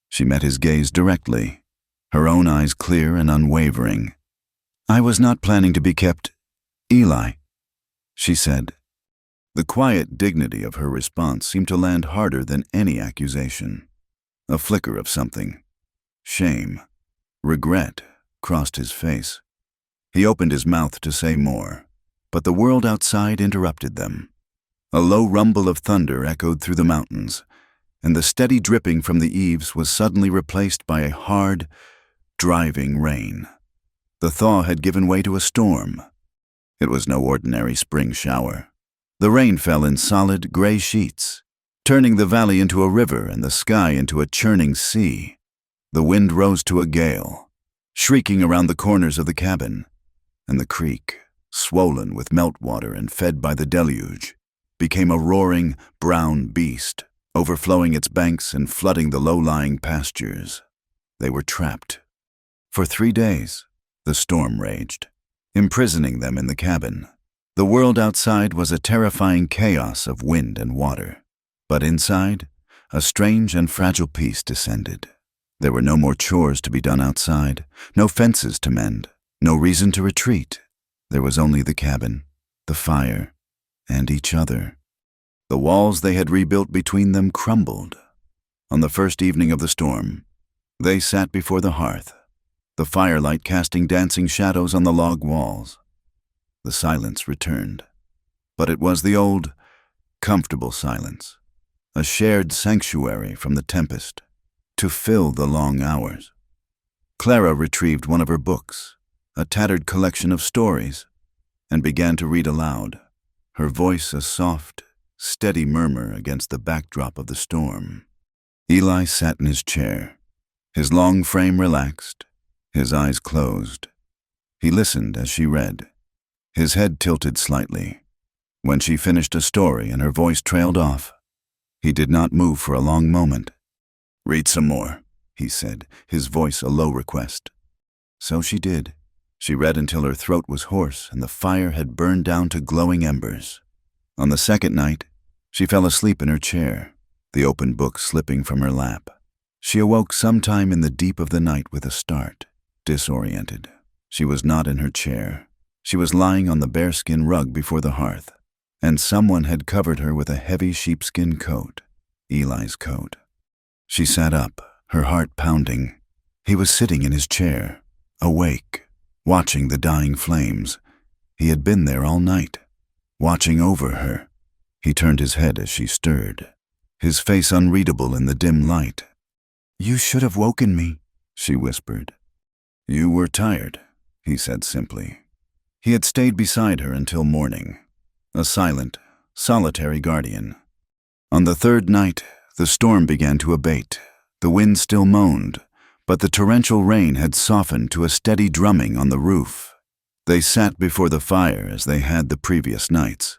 She met his gaze directly, her own eyes clear and unwavering. "I was not planning to be kept, Eli," she said. The quiet dignity of her response seemed to land harder than any accusation. A flicker of something, shame, regret, crossed his face. He opened his mouth to say more, but the world outside interrupted them. A low rumble of thunder echoed through the mountains, and the steady dripping from the eaves was suddenly replaced by a hard, driving rain. The thaw had given way to a storm. It was no ordinary spring shower. The rain fell in solid, gray sheets, turning the valley into a river and the sky into a churning sea. The wind rose to a gale, shrieking around the corners of the cabin, and the creek, swollen with meltwater and fed by the deluge, became a roaring, brown beast, overflowing its banks and flooding the low-lying pastures. They were trapped. For 3 days, the storm raged, imprisoning them in the cabin. The world outside was a terrifying chaos of wind and water. But inside, a strange and fragile peace descended. There were no more chores to be done outside, no fences to mend, no reason to retreat. There was only the cabin, the fire, and each other. The walls they had rebuilt between them crumbled. On the first evening of the storm, they sat before the hearth, the firelight casting dancing shadows on the log walls. The silence returned, but it was the old, comfortable silence. A shared sanctuary from the tempest, to fill the long hours. Clara retrieved one of her books, a tattered collection of stories, and began to read aloud, her voice a soft, steady murmur against the backdrop of the storm. Eli sat in his chair, his long frame relaxed, his eyes closed. He listened as she read, his head tilted slightly. When she finished a story and her voice trailed off, he did not move for a long moment. "Read some more," he said, his voice a low request. So she did. She read until her throat was hoarse and the fire had burned down to glowing embers. On the second night, she fell asleep in her chair, the open book slipping from her lap. She awoke sometime in the deep of the night with a start, disoriented. She was not in her chair. She was lying on the bearskin rug before the hearth, and someone had covered her with a heavy sheepskin coat, Eli's coat. She sat up, her heart pounding. He was sitting in his chair, awake, watching the dying flames. He had been there all night, watching over her. He turned his head as she stirred, his face unreadable in the dim light. "You should have woken me," she whispered. "You were tired," he said simply. He had stayed beside her until morning, a silent, solitary guardian. On the third night, the storm began to abate. The wind still moaned, but the torrential rain had softened to a steady drumming on the roof. They sat before the fire as they had the previous nights,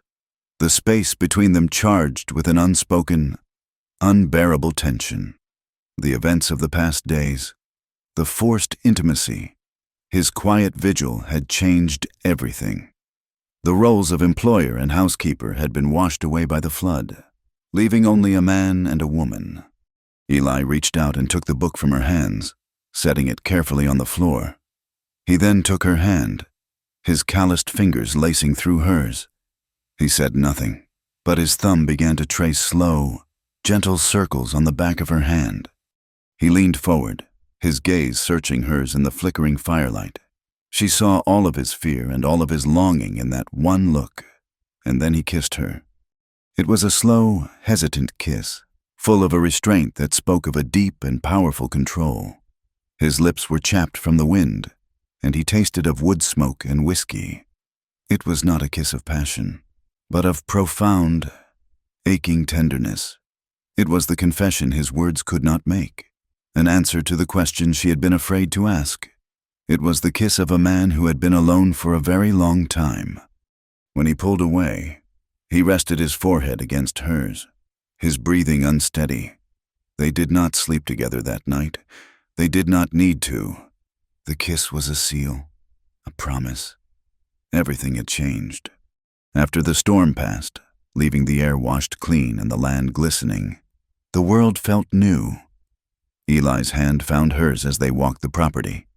the space between them charged with an unspoken, unbearable tension. The events of the past days, the forced intimacy, his quiet vigil had changed everything. The roles of employer and housekeeper had been washed away by the flood, leaving only a man and a woman. Eli reached out and took the book from her hands, setting it carefully on the floor. He then took her hand, his calloused fingers lacing through hers. He said nothing, but his thumb began to trace slow, gentle circles on the back of her hand. He leaned forward, his gaze searching hers in the flickering firelight. She saw all of his fear and all of his longing in that one look, and then he kissed her. It was a slow, hesitant kiss, full of a restraint that spoke of a deep and powerful control. His lips were chapped from the wind, and he tasted of wood smoke and whiskey. It was not a kiss of passion, but of profound, aching tenderness. It was the confession his words could not make, an answer to the question she had been afraid to ask. It was the kiss of a man who had been alone for a very long time. When he pulled away, he rested his forehead against hers, his breathing unsteady. They did not sleep together that night. They did not need to. The kiss was a seal, a promise. Everything had changed. After the storm passed, leaving the air washed clean and the land glistening, the world felt new. Eli's hand found hers as they walked the property,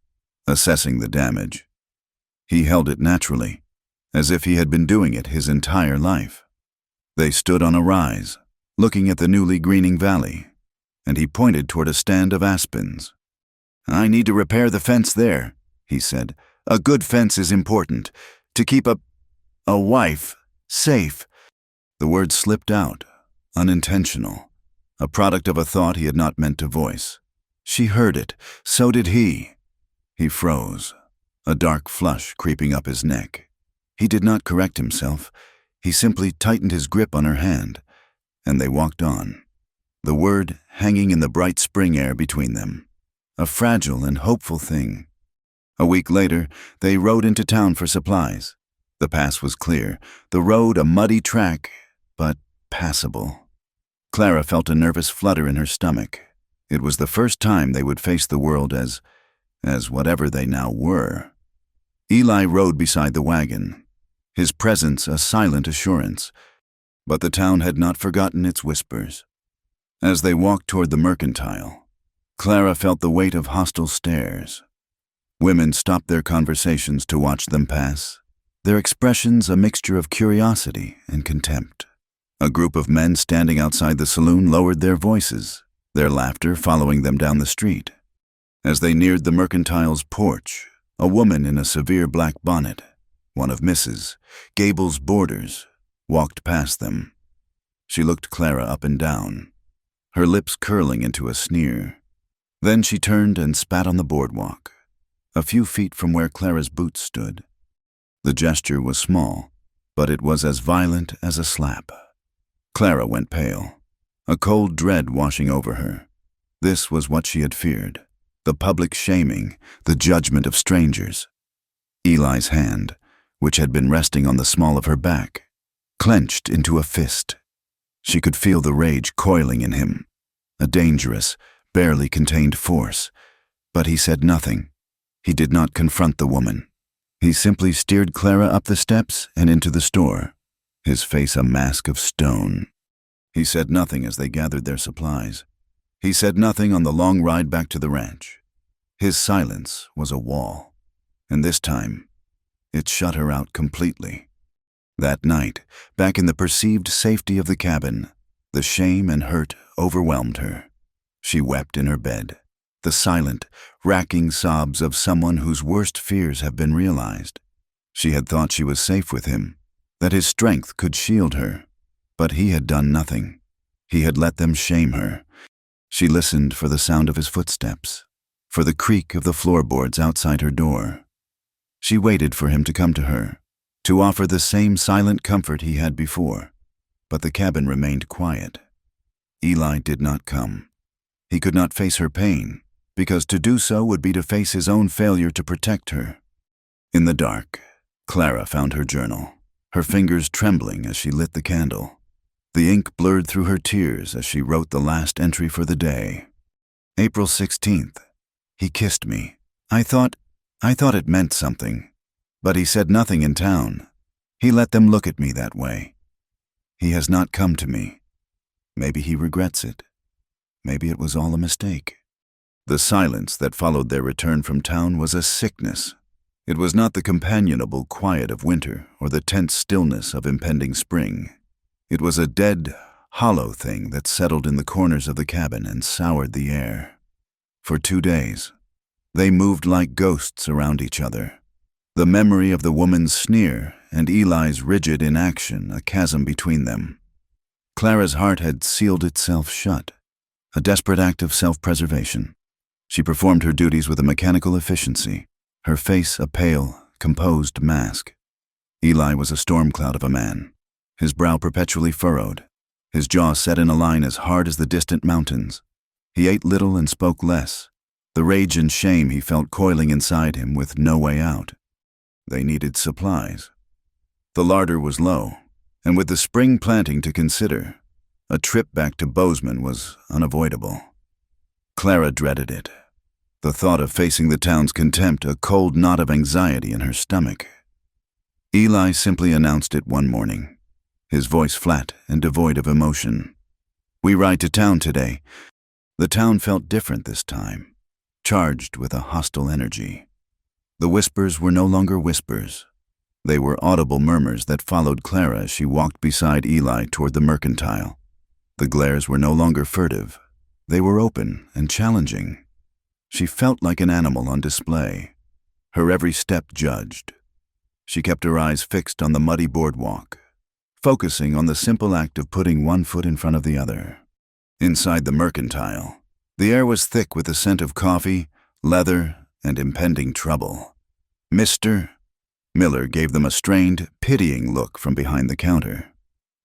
assessing the damage. He held it naturally, as if he had been doing it his entire life. They stood on a rise, looking at the newly greening valley, and he pointed toward a stand of aspens. "I need to repair the fence there," he said. "A good fence is important, to keep a wife safe." The word slipped out, unintentional, a product of a thought he had not meant to voice. She heard it, so did he. He froze, a dark flush creeping up his neck. He did not correct himself. He simply tightened his grip on her hand, and they walked on, the word hanging in the bright spring air between them, a fragile and hopeful thing. A week later, they rode into town for supplies. The pass was clear, the road a muddy track, but passable. Clara felt a nervous flutter in her stomach. It was the first time they would face the world as whatever they now were. Eli rode beside the wagon, his presence a silent assurance, but the town had not forgotten its whispers. As they walked toward the mercantile, Clara felt the weight of hostile stares. Women stopped their conversations to watch them pass, their expressions a mixture of curiosity and contempt. A group of men standing outside the saloon lowered their voices, their laughter following them down the street. As they neared the mercantile's porch, a woman in a severe black bonnet, one of Mrs. Gable's boarders, walked past them. She looked Clara up and down, her lips curling into a sneer. Then she turned and spat on the boardwalk, a few feet from where Clara's boots stood. The gesture was small, but it was as violent as a slap. Clara went pale, a cold dread washing over her. This was what she had feared, the public shaming, the judgment of strangers. Eli's hand, which had been resting on the small of her back, clenched into a fist. She could feel the rage coiling in him, a dangerous, barely contained force, but he said nothing. He did not confront the woman. He simply steered Clara up the steps and into the store, his face a mask of stone. He said nothing as they gathered their supplies. He said nothing on the long ride back to the ranch. His silence was a wall, and this time, it shut her out completely. That night, back in the perceived safety of the cabin, the shame and hurt overwhelmed her. She wept in her bed, the silent, racking sobs of someone whose worst fears have been realized. She had thought she was safe with him, that his strength could shield her, but he had done nothing. He had let them shame her. She listened for the sound of his footsteps, for the creak of the floorboards outside her door. She waited for him to come to her, to offer the same silent comfort he had before, but the cabin remained quiet. Eli did not come. He could not face her pain, because to do so would be to face his own failure to protect her. In the dark, Clara found her journal, her fingers trembling as she lit the candle. The ink blurred through her tears as she wrote the last entry for the day. April 16th. He kissed me. I thought it meant something, but he said nothing in town. He let them look at me that way. He has not come to me. Maybe he regrets it. Maybe it was all a mistake. The silence that followed their return from town was a sickness, It was not the companionable quiet of winter or the tense stillness of impending spring. It was a dead, hollow thing that settled in the corners of the cabin and soured the air. For 2 days, they moved like ghosts around each other. The memory of the woman's sneer and Eli's rigid inaction, a chasm between them. Clara's heart had sealed itself shut, a desperate act of self-preservation. She performed her duties with a mechanical efficiency, her face a pale, composed mask. Eli was a storm cloud of a man, his brow perpetually furrowed, his jaw set in a line as hard as the distant mountains. He ate little and spoke less, the rage and shame he felt coiling inside him with no way out. They needed supplies. The larder was low, and with the spring planting to consider, a trip back to Bozeman was unavoidable. Clara dreaded it. The thought of facing the town's contempt, a cold knot of anxiety in her stomach. Eli simply announced it one morning, his voice flat and devoid of emotion. "We ride to town today." The town felt different this time, charged with a hostile energy. The whispers were no longer whispers. They were audible murmurs that followed Clara as she walked beside Eli toward the mercantile. The glares were no longer furtive. They were open and challenging. She felt like an animal on display, her every step judged. She kept her eyes fixed on the muddy boardwalk, focusing on the simple act of putting one foot in front of the other. Inside the mercantile, the air was thick with the scent of coffee, leather, and impending trouble. "Mr. Miller gave them a strained, pitying look from behind the counter.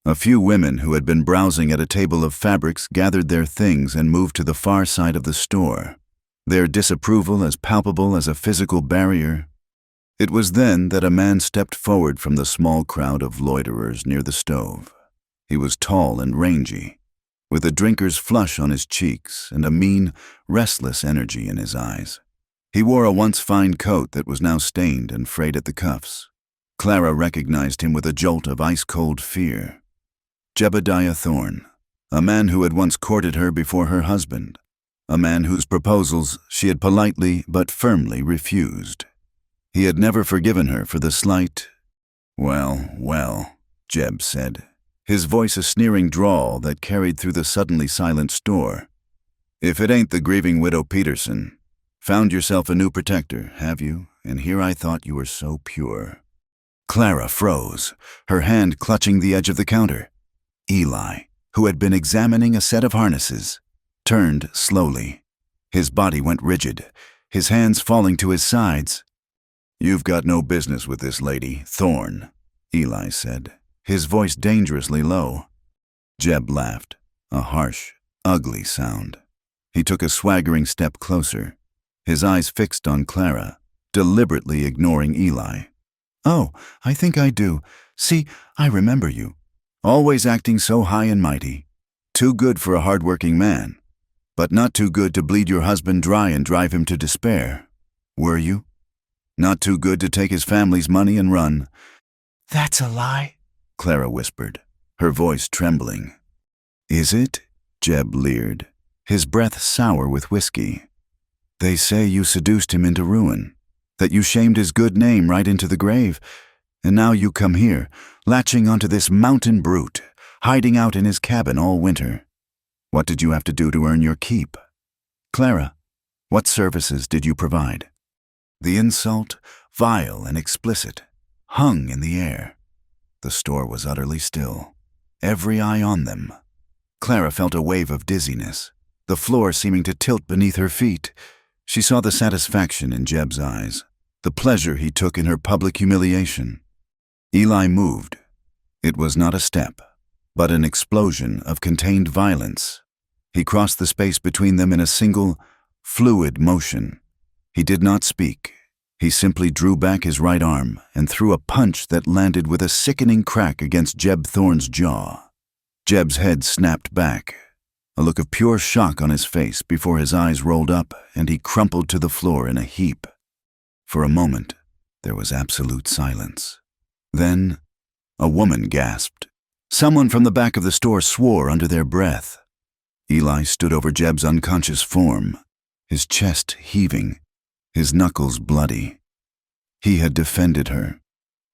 A few women who had been browsing at a table of fabrics gathered their things and moved to the far side of the store, their disapproval as palpable as a physical barrier. It was then that a man stepped forward from the small crowd of loiterers near the stove. He was tall and rangy, with a drinker's flush on his cheeks and a mean, restless energy in his eyes. He wore a once fine coat that was now stained and frayed at the cuffs. Clara recognized him with a jolt of ice-cold fear. Jebediah Thorne, a man who had once courted her before her husband, a man whose proposals she had politely but firmly refused. He had never forgiven her for the slight, "Well," Jeb said, his voice a sneering drawl that carried through the suddenly silent store. "If it ain't the grieving widow Peterson. Found yourself a new protector, have you? And here I thought you were so pure." Clara froze, her hand clutching the edge of the counter. Eli, who had been examining a set of harnesses, turned slowly. His body went rigid, his hands falling to his sides. "You've got no business with this lady, Thorne," Eli said, his voice dangerously low. Jeb laughed, a harsh, ugly sound. He took a swaggering step closer, his eyes fixed on Clara, deliberately ignoring Eli. "Oh, I think I do. See, I remember you. Always acting so high and mighty. Too good for a hard-working man, but not too good to bleed your husband dry and drive him to despair. Were you? Not too good to take his family's money and run." "That's a lie," Clara whispered, her voice trembling. "Is it?" Jeb leered, his breath sour with whiskey. "They say you seduced him into ruin, that you shamed his good name right into the grave, and now you come here, latching onto this mountain brute, hiding out in his cabin all winter. What did you have to do to earn your keep? Clara, what services did you provide?" The insult, vile and explicit, hung in the air. The store was utterly still, every eye on them. Clara felt a wave of dizziness, the floor seeming to tilt beneath her feet. She saw the satisfaction in Jeb's eyes, the pleasure he took in her public humiliation. Eli moved. It was not a step, but an explosion of contained violence. He crossed the space between them in a single, fluid motion. He did not speak. He simply drew back his right arm and threw a punch that landed with a sickening crack against Jeb Thorne's jaw. Jeb's head snapped back, a look of pure shock on his face before his eyes rolled up and he crumpled to the floor in a heap. For a moment, there was absolute silence. Then, a woman gasped. Someone from the back of the store swore under their breath. Eli stood over Jeb's unconscious form, his chest heaving, his knuckles bloody. He had defended her.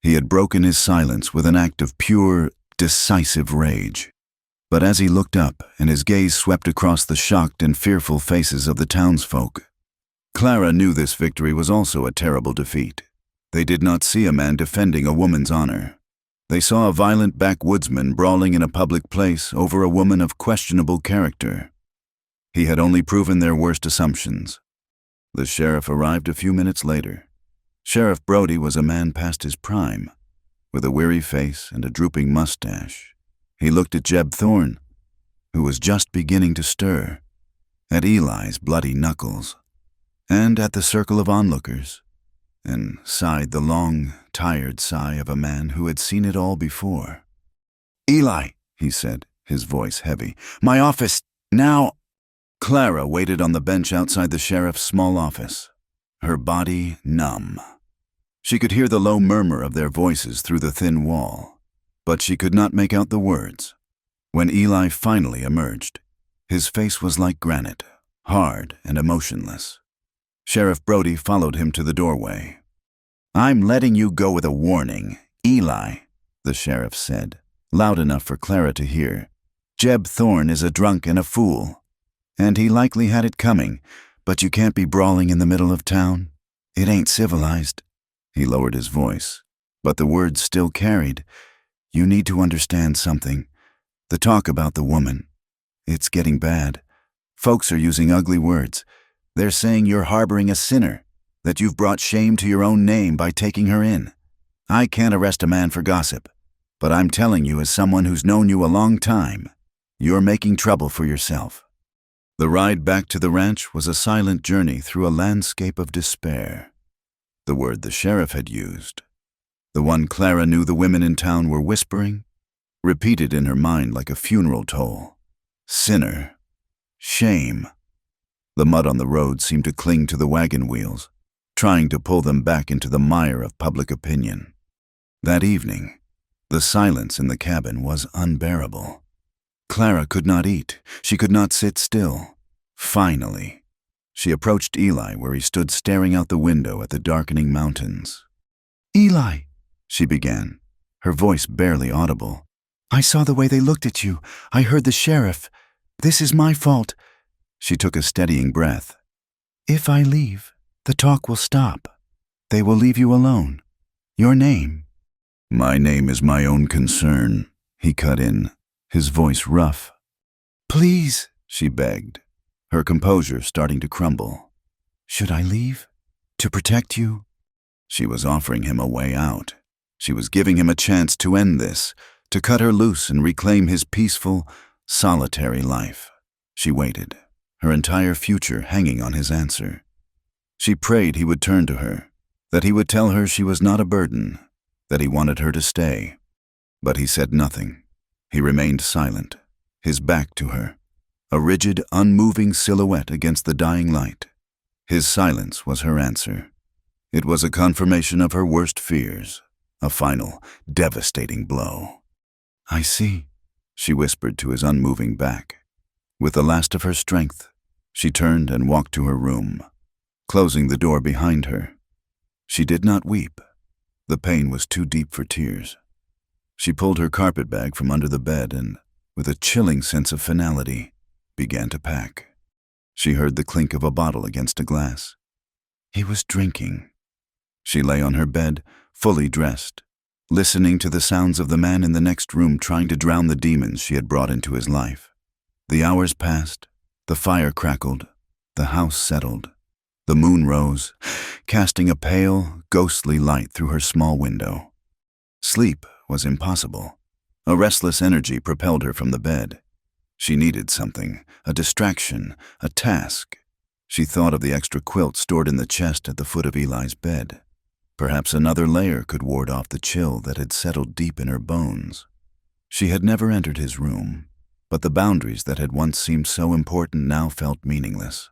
He had broken his silence with an act of pure, decisive rage. But as he looked up and his gaze swept across the shocked and fearful faces of the townsfolk, Clara knew this victory was also a terrible defeat. They did not see a man defending a woman's honor. They saw a violent backwoodsman brawling in a public place over a woman of questionable character. He had only proven their worst assumptions. The sheriff arrived a few minutes later. Sheriff Brody was a man past his prime, with a weary face and a drooping mustache. He looked at Jeb Thorne, who was just beginning to stir, at Eli's bloody knuckles, and at the circle of onlookers, and sighed the long, tired sigh of a man who had seen it all before. "Eli," he said, his voice heavy, "my office, now." Clara waited on the bench outside the sheriff's small office, her body numb. She could hear the low murmur of their voices through the thin wall, but she could not make out the words. When Eli finally emerged, his face was like granite, hard and emotionless. Sheriff Brody followed him to the doorway. "I'm letting you go with a warning, Eli," the sheriff said, loud enough for Clara to hear. "Jeb Thorne is a drunk and a fool, and he likely had it coming, but you can't be brawling in the middle of town. It ain't civilized." He lowered his voice, but the words still carried. "You need to understand something. The talk about the woman, it's getting bad. Folks are using ugly words. They're saying you're harboring a sinner, that you've brought shame to your own name by taking her in. I can't arrest a man for gossip, but I'm telling you as someone who's known you a long time, you're making trouble for yourself." The ride back to the ranch was a silent journey through a landscape of despair. The word the sheriff had used, the one Clara knew the women in town were whispering, repeated in her mind like a funeral toll. Sinner. Shame. The mud on the road seemed to cling to the wagon wheels, trying to pull them back into the mire of public opinion. That evening, the silence in the cabin was unbearable. Clara could not eat. She could not sit still. Finally, she approached Eli where he stood staring out the window at the darkening mountains. "Eli," she began, her voice barely audible. "I saw the way they looked at you. I heard the sheriff. This is my fault." She took a steadying breath. "If I leave, the talk will stop. They will leave you alone. Your name." "My name is my own concern," he cut in, his voice rough. "Please," she begged, her composure starting to crumble. "Should I leave? To protect you?" She was offering him a way out. She was giving him a chance to end this, to cut her loose and reclaim his peaceful, solitary life. She waited, her entire future hanging on his answer. She prayed he would turn to her, that he would tell her she was not a burden, that he wanted her to stay. But he said nothing. He remained silent, his back to her, a rigid, unmoving silhouette against the dying light. His silence was her answer. It was a confirmation of her worst fears, a final, devastating blow. "I see," she whispered to his unmoving back. With the last of her strength, she turned and walked to her room, closing the door behind her. She did not weep. The pain was too deep for tears. She pulled her carpetbag from under the bed and, with a chilling sense of finality, began to pack. She heard the clink of a bottle against a glass. He was drinking. She lay on her bed, fully dressed, listening to the sounds of the man in the next room trying to drown the demons she had brought into his life. The hours passed, the fire crackled, the house settled. The moon rose, casting a pale, ghostly light through her small window. Sleep was impossible. A restless energy propelled her from the bed. She needed something, a distraction, a task. She thought of the extra quilt stored in the chest at the foot of Eli's bed. Perhaps another layer could ward off the chill that had settled deep in her bones. She had never entered his room, but the boundaries that had once seemed so important now felt meaningless.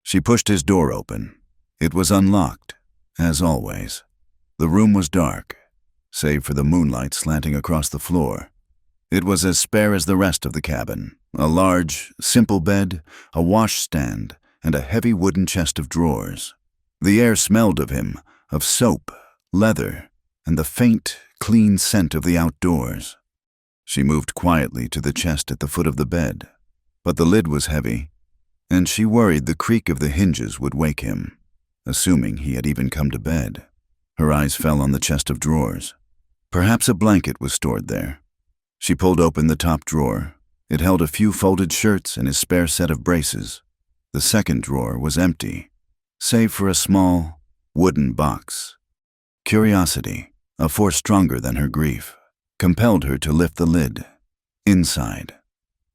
She pushed his door open. It was unlocked, as always. The room was dark, save for the moonlight slanting across the floor. It was as spare as the rest of the cabin, a large, simple bed, a washstand, and a heavy wooden chest of drawers. The air smelled of him, of soap, leather, and the faint, clean scent of the outdoors. She moved quietly to the chest at the foot of the bed, but the lid was heavy, and she worried the creak of the hinges would wake him, assuming he had even come to bed. Her eyes fell on the chest of drawers. Perhaps a blanket was stored there. She pulled open the top drawer. It held a few folded shirts and his spare set of braces. The second drawer was empty, save for a small, wooden box. Curiosity, a force stronger than her grief, compelled her to lift the lid. Inside,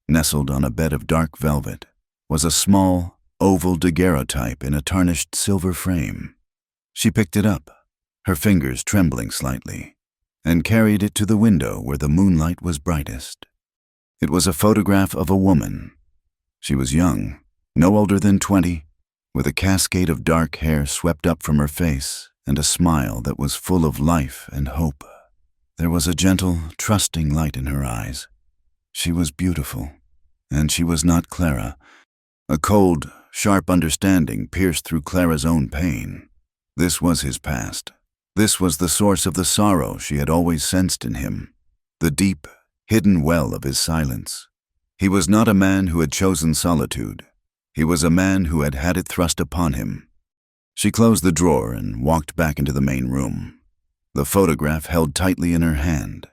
nestled on a bed of dark velvet, was a small, oval daguerreotype in a tarnished silver frame. She picked it up, her fingers trembling slightly, and carried it to the window where the moonlight was brightest. It was a photograph of a woman. She was young, no older than 20, with a cascade of dark hair swept up from her face and a smile that was full of life and hope. There was a gentle, trusting light in her eyes. She was beautiful, and she was not Clara. A cold, sharp understanding pierced through Clara's own pain. This was his past. This was the source of the sorrow she had always sensed in him, the deep, hidden well of his silence. He was not a man who had chosen solitude. He was a man who had had it thrust upon him. She closed the drawer and walked back into the main room, the photograph held tightly in her hand.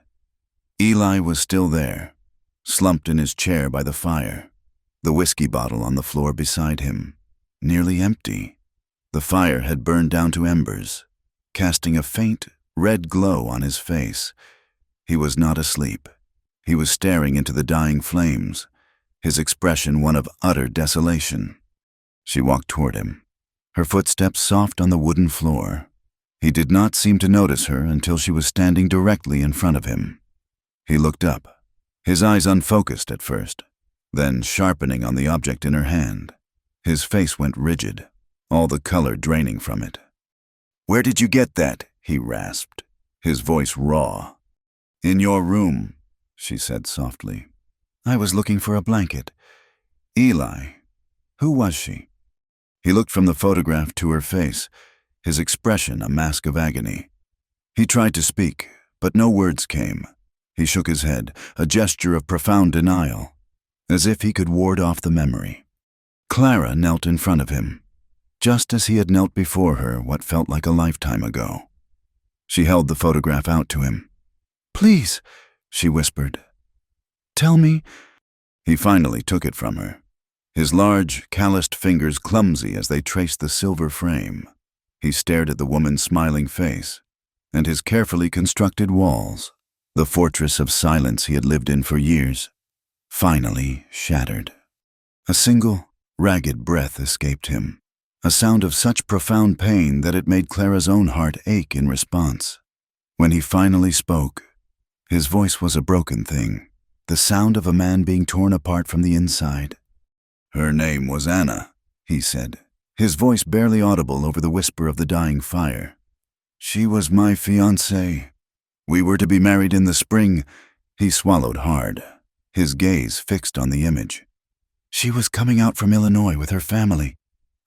Eli was still there, slumped in his chair by the fire, the whiskey bottle on the floor beside him, nearly empty. The fire had burned down to embers, casting a faint, red glow on his face. He was not asleep. He was staring into the dying flames, his expression one of utter desolation. She walked toward him, her footsteps soft on the wooden floor. He did not seem to notice her until she was standing directly in front of him. He looked up, his eyes unfocused at first, then sharpening on the object in her hand. His face went rigid, all the color draining from it. "Where did you get that?" he rasped, his voice raw. "In your room," she said softly. "I was looking for a blanket." Eli. Who was she? He looked from the photograph to her face, his expression a mask of agony. He tried to speak, but no words came. He shook his head, a gesture of profound denial, as if he could ward off the memory. Clara knelt in front of him, just as he had knelt before her what felt like a lifetime ago. She held the photograph out to him. "Please," she whispered. "Tell me." He finally took it from her, his large, calloused fingers clumsy as they traced the silver frame. He stared at the woman's smiling face and his carefully constructed walls, the fortress of silence he had lived in for years, finally shattered. A single, ragged breath escaped him, a sound of such profound pain that it made Clara's own heart ache in response. When he finally spoke, his voice was a broken thing, the sound of a man being torn apart from the inside. "Her name was Anna," he said, his voice barely audible over the whisper of the dying fire. "She was my fiancée. We were to be married in the spring." He swallowed hard, his gaze fixed on the image. "She was coming out from Illinois with her family.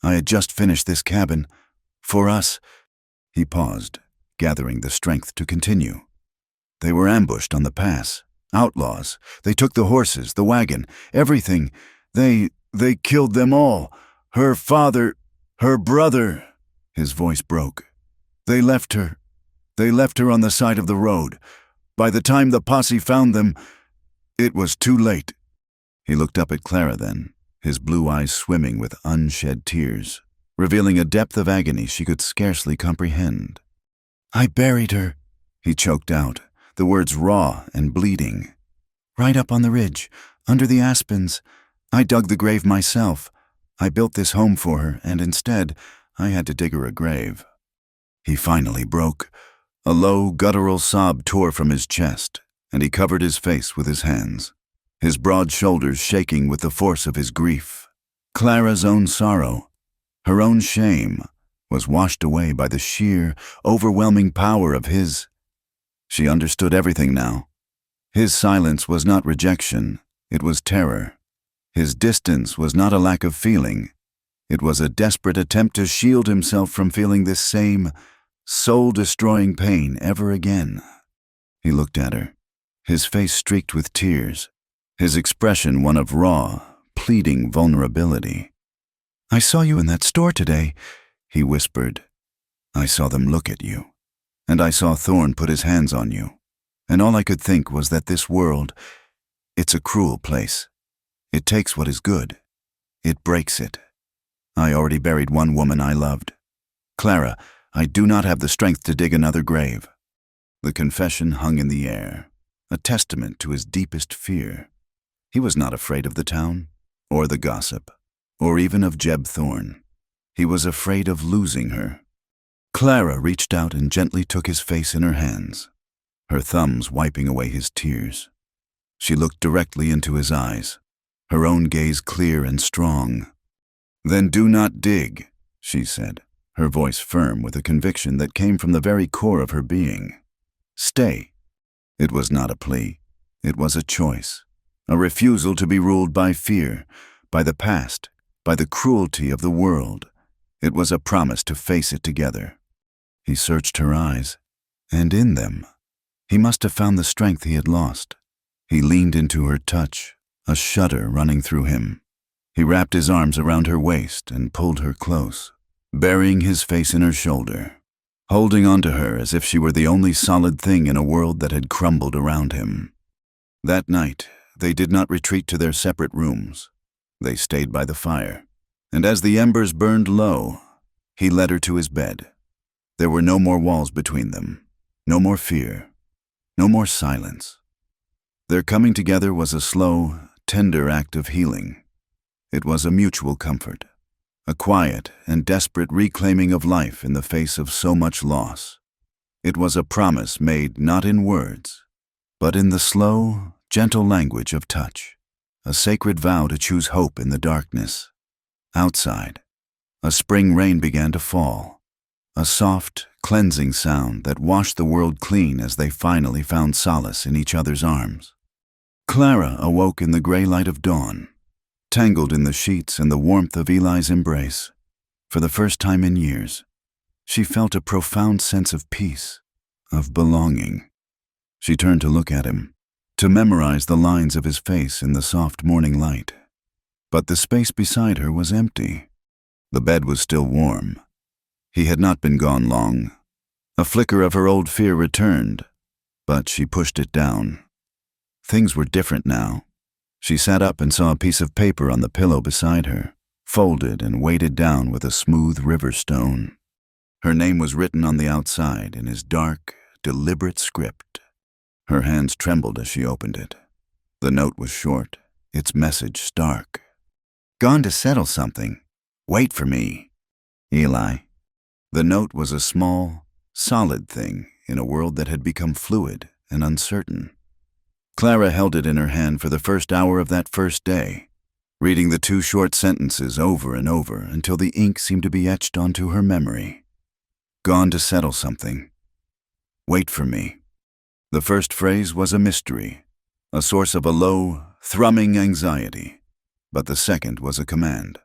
I had just finished this cabin. For us." He paused, gathering the strength to continue. "They were ambushed on the pass. Outlaws. They took the horses, the wagon, everything. They killed them all. Her father, her brother." His voice broke. They left her on the side of the road. By the time the posse found them, it was too late." He looked up at Clara then, his blue eyes swimming with unshed tears, revealing a depth of agony she could scarcely comprehend. "I buried her," he choked out, the words raw and bleeding. "Right up on the ridge, under the aspens. I dug the grave myself. I built this home for her, and instead, I had to dig her a grave." He finally broke. A low, guttural sob tore from his chest, and he covered his face with his hands, his broad shoulders shaking with the force of his grief. Clara's own sorrow, her own shame, was washed away by the sheer, overwhelming power of his. She understood everything now. His silence was not rejection, it was terror. His distance was not a lack of feeling. It was a desperate attempt to shield himself from feeling this same, soul-destroying pain ever again. He looked at her, his face streaked with tears, his expression one of raw, pleading vulnerability. "I saw you in that store today," he whispered. "I saw them look at you, and I saw Thorn put his hands on you, and all I could think was that this world, it's a cruel place. It takes what is good. It breaks it. I already buried one woman I loved. Clara, I do not have the strength to dig another grave." The confession hung in the air, a testament to his deepest fear. He was not afraid of the town, or the gossip, or even of Jeb Thorne. He was afraid of losing her. Clara reached out and gently took his face in her hands, her thumbs wiping away his tears. She looked directly into his eyes, her own gaze clear and strong. "Then do not dig," she said, her voice firm with a conviction that came from the very core of her being. "Stay." It was not a plea. It was a choice, a refusal to be ruled by fear, by the past, by the cruelty of the world. It was a promise to face it together. He searched her eyes, and in them, he must have found the strength he had lost. He leaned into her touch, a shudder running through him. He wrapped his arms around her waist and pulled her close, burying his face in her shoulder, holding onto her as if she were the only solid thing in a world that had crumbled around him. That night, they did not retreat to their separate rooms. They stayed by the fire, and as the embers burned low, he led her to his bed. There were no more walls between them, no more fear, no more silence. Their coming together was a slow, tender act of healing. It was a mutual comfort, a quiet and desperate reclaiming of life in the face of so much loss. It was a promise made not in words, but in the slow, gentle language of touch, a sacred vow to choose hope in the darkness. Outside, a spring rain began to fall, a soft, cleansing sound that washed the world clean as they finally found solace in each other's arms. Clara awoke in the gray light of dawn, tangled in the sheets and the warmth of Eli's embrace. For the first time in years, she felt a profound sense of peace, of belonging. She turned to look at him, to memorize the lines of his face in the soft morning light. But the space beside her was empty. The bed was still warm. He had not been gone long. A flicker of her old fear returned, but she pushed it down. Things were different now. She sat up and saw a piece of paper on the pillow beside her, folded and weighted down with a smooth river stone. Her name was written on the outside in his dark, deliberate script. Her hands trembled as she opened it. The note was short, its message stark. "Gone to settle something. Wait for me. Eli." The note was a small, solid thing in a world that had become fluid and uncertain. Clara held it in her hand for the first hour of that first day, reading the two short sentences over and over until the ink seemed to be etched onto her memory. "Gone to settle something. Wait for me." The first phrase was a mystery, a source of a low, thrumming anxiety. But the second was a command,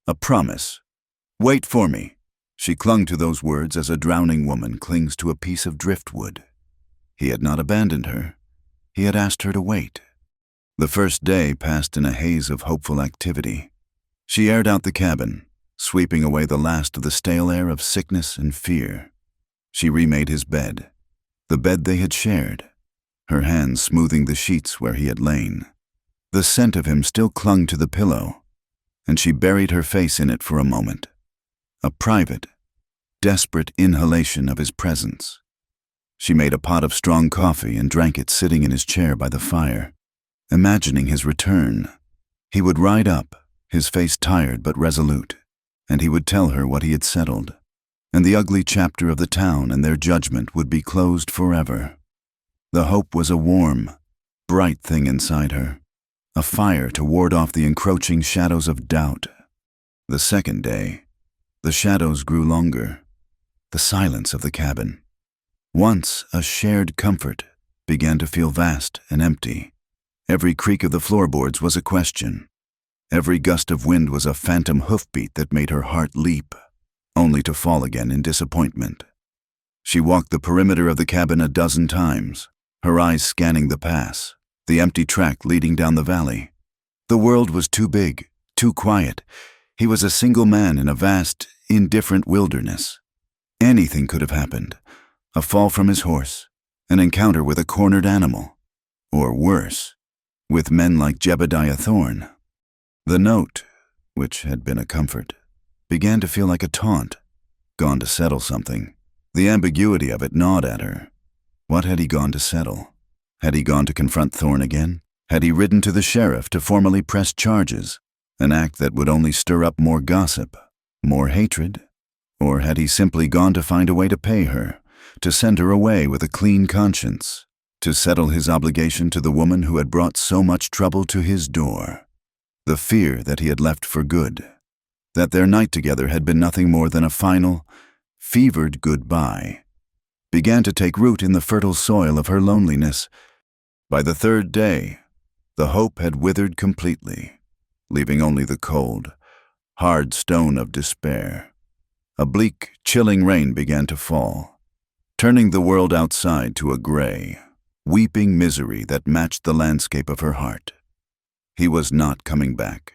a promise. "Wait for me." She clung to those words as a drowning woman clings to a piece of driftwood. He had not abandoned her. He had asked her to wait. The first day passed in a haze of hopeful activity. She aired out the cabin, sweeping away the last of the stale air of sickness and fear. She remade his bed, the bed they had shared, her hands smoothing the sheets where he had lain. The scent of him still clung to the pillow, and she buried her face in it for a moment, a private, desperate inhalation of his presence. She made a pot of strong coffee and drank it sitting in his chair by the fire, imagining his return. He would ride up, his face tired but resolute, and he would tell her what he had settled, and the ugly chapter of the town and their judgment would be closed forever. The hope was a warm, bright thing inside her, a fire to ward off the encroaching shadows of doubt. The second day, the shadows grew longer, the silence of the cabin, once a shared comfort, began to feel vast and empty. Every creak of the floorboards was a question. Every gust of wind was a phantom hoofbeat that made her heart leap, only to fall again in disappointment. She walked the perimeter of the cabin a dozen times, her eyes scanning the pass, the empty track leading down the valley. The world was too big, too quiet. He was a single man in a vast, indifferent wilderness. Anything could have happened. A fall from his horse, an encounter with a cornered animal, or worse, with men like Jebediah Thorne. The note, which had been a comfort, began to feel like a taunt, gone to settle something. The ambiguity of it gnawed at her. What had he gone to settle? Had he gone to confront Thorne again? Had he ridden to the sheriff to formally press charges, an act that would only stir up more gossip, more hatred? Or had he simply gone to find a way to pay her, to send her away with a clean conscience, to settle his obligation to the woman who had brought so much trouble to his door? The fear that he had left for good, that their night together had been nothing more than a final, fevered goodbye, began to take root in the fertile soil of her loneliness. By the third day, the hope had withered completely, leaving only the cold, hard stone of despair. A bleak, chilling rain began to fall, turning the world outside to a gray, weeping misery that matched the landscape of her heart. He was not coming back.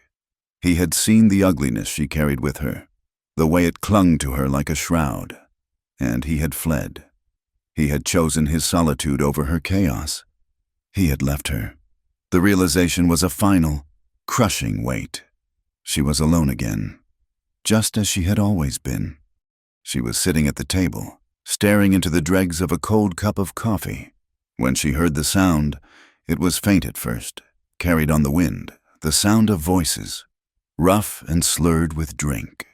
He had seen the ugliness she carried with her, the way it clung to her like a shroud, and he had fled. He had chosen his solitude over her chaos. He had left her. The realization was a final, crushing weight. She was alone again, just as she had always been. She was sitting at the table, staring into the dregs of a cold cup of coffee. When she heard the sound, it was faint at first, carried on the wind, the sound of voices, rough and slurred with drink.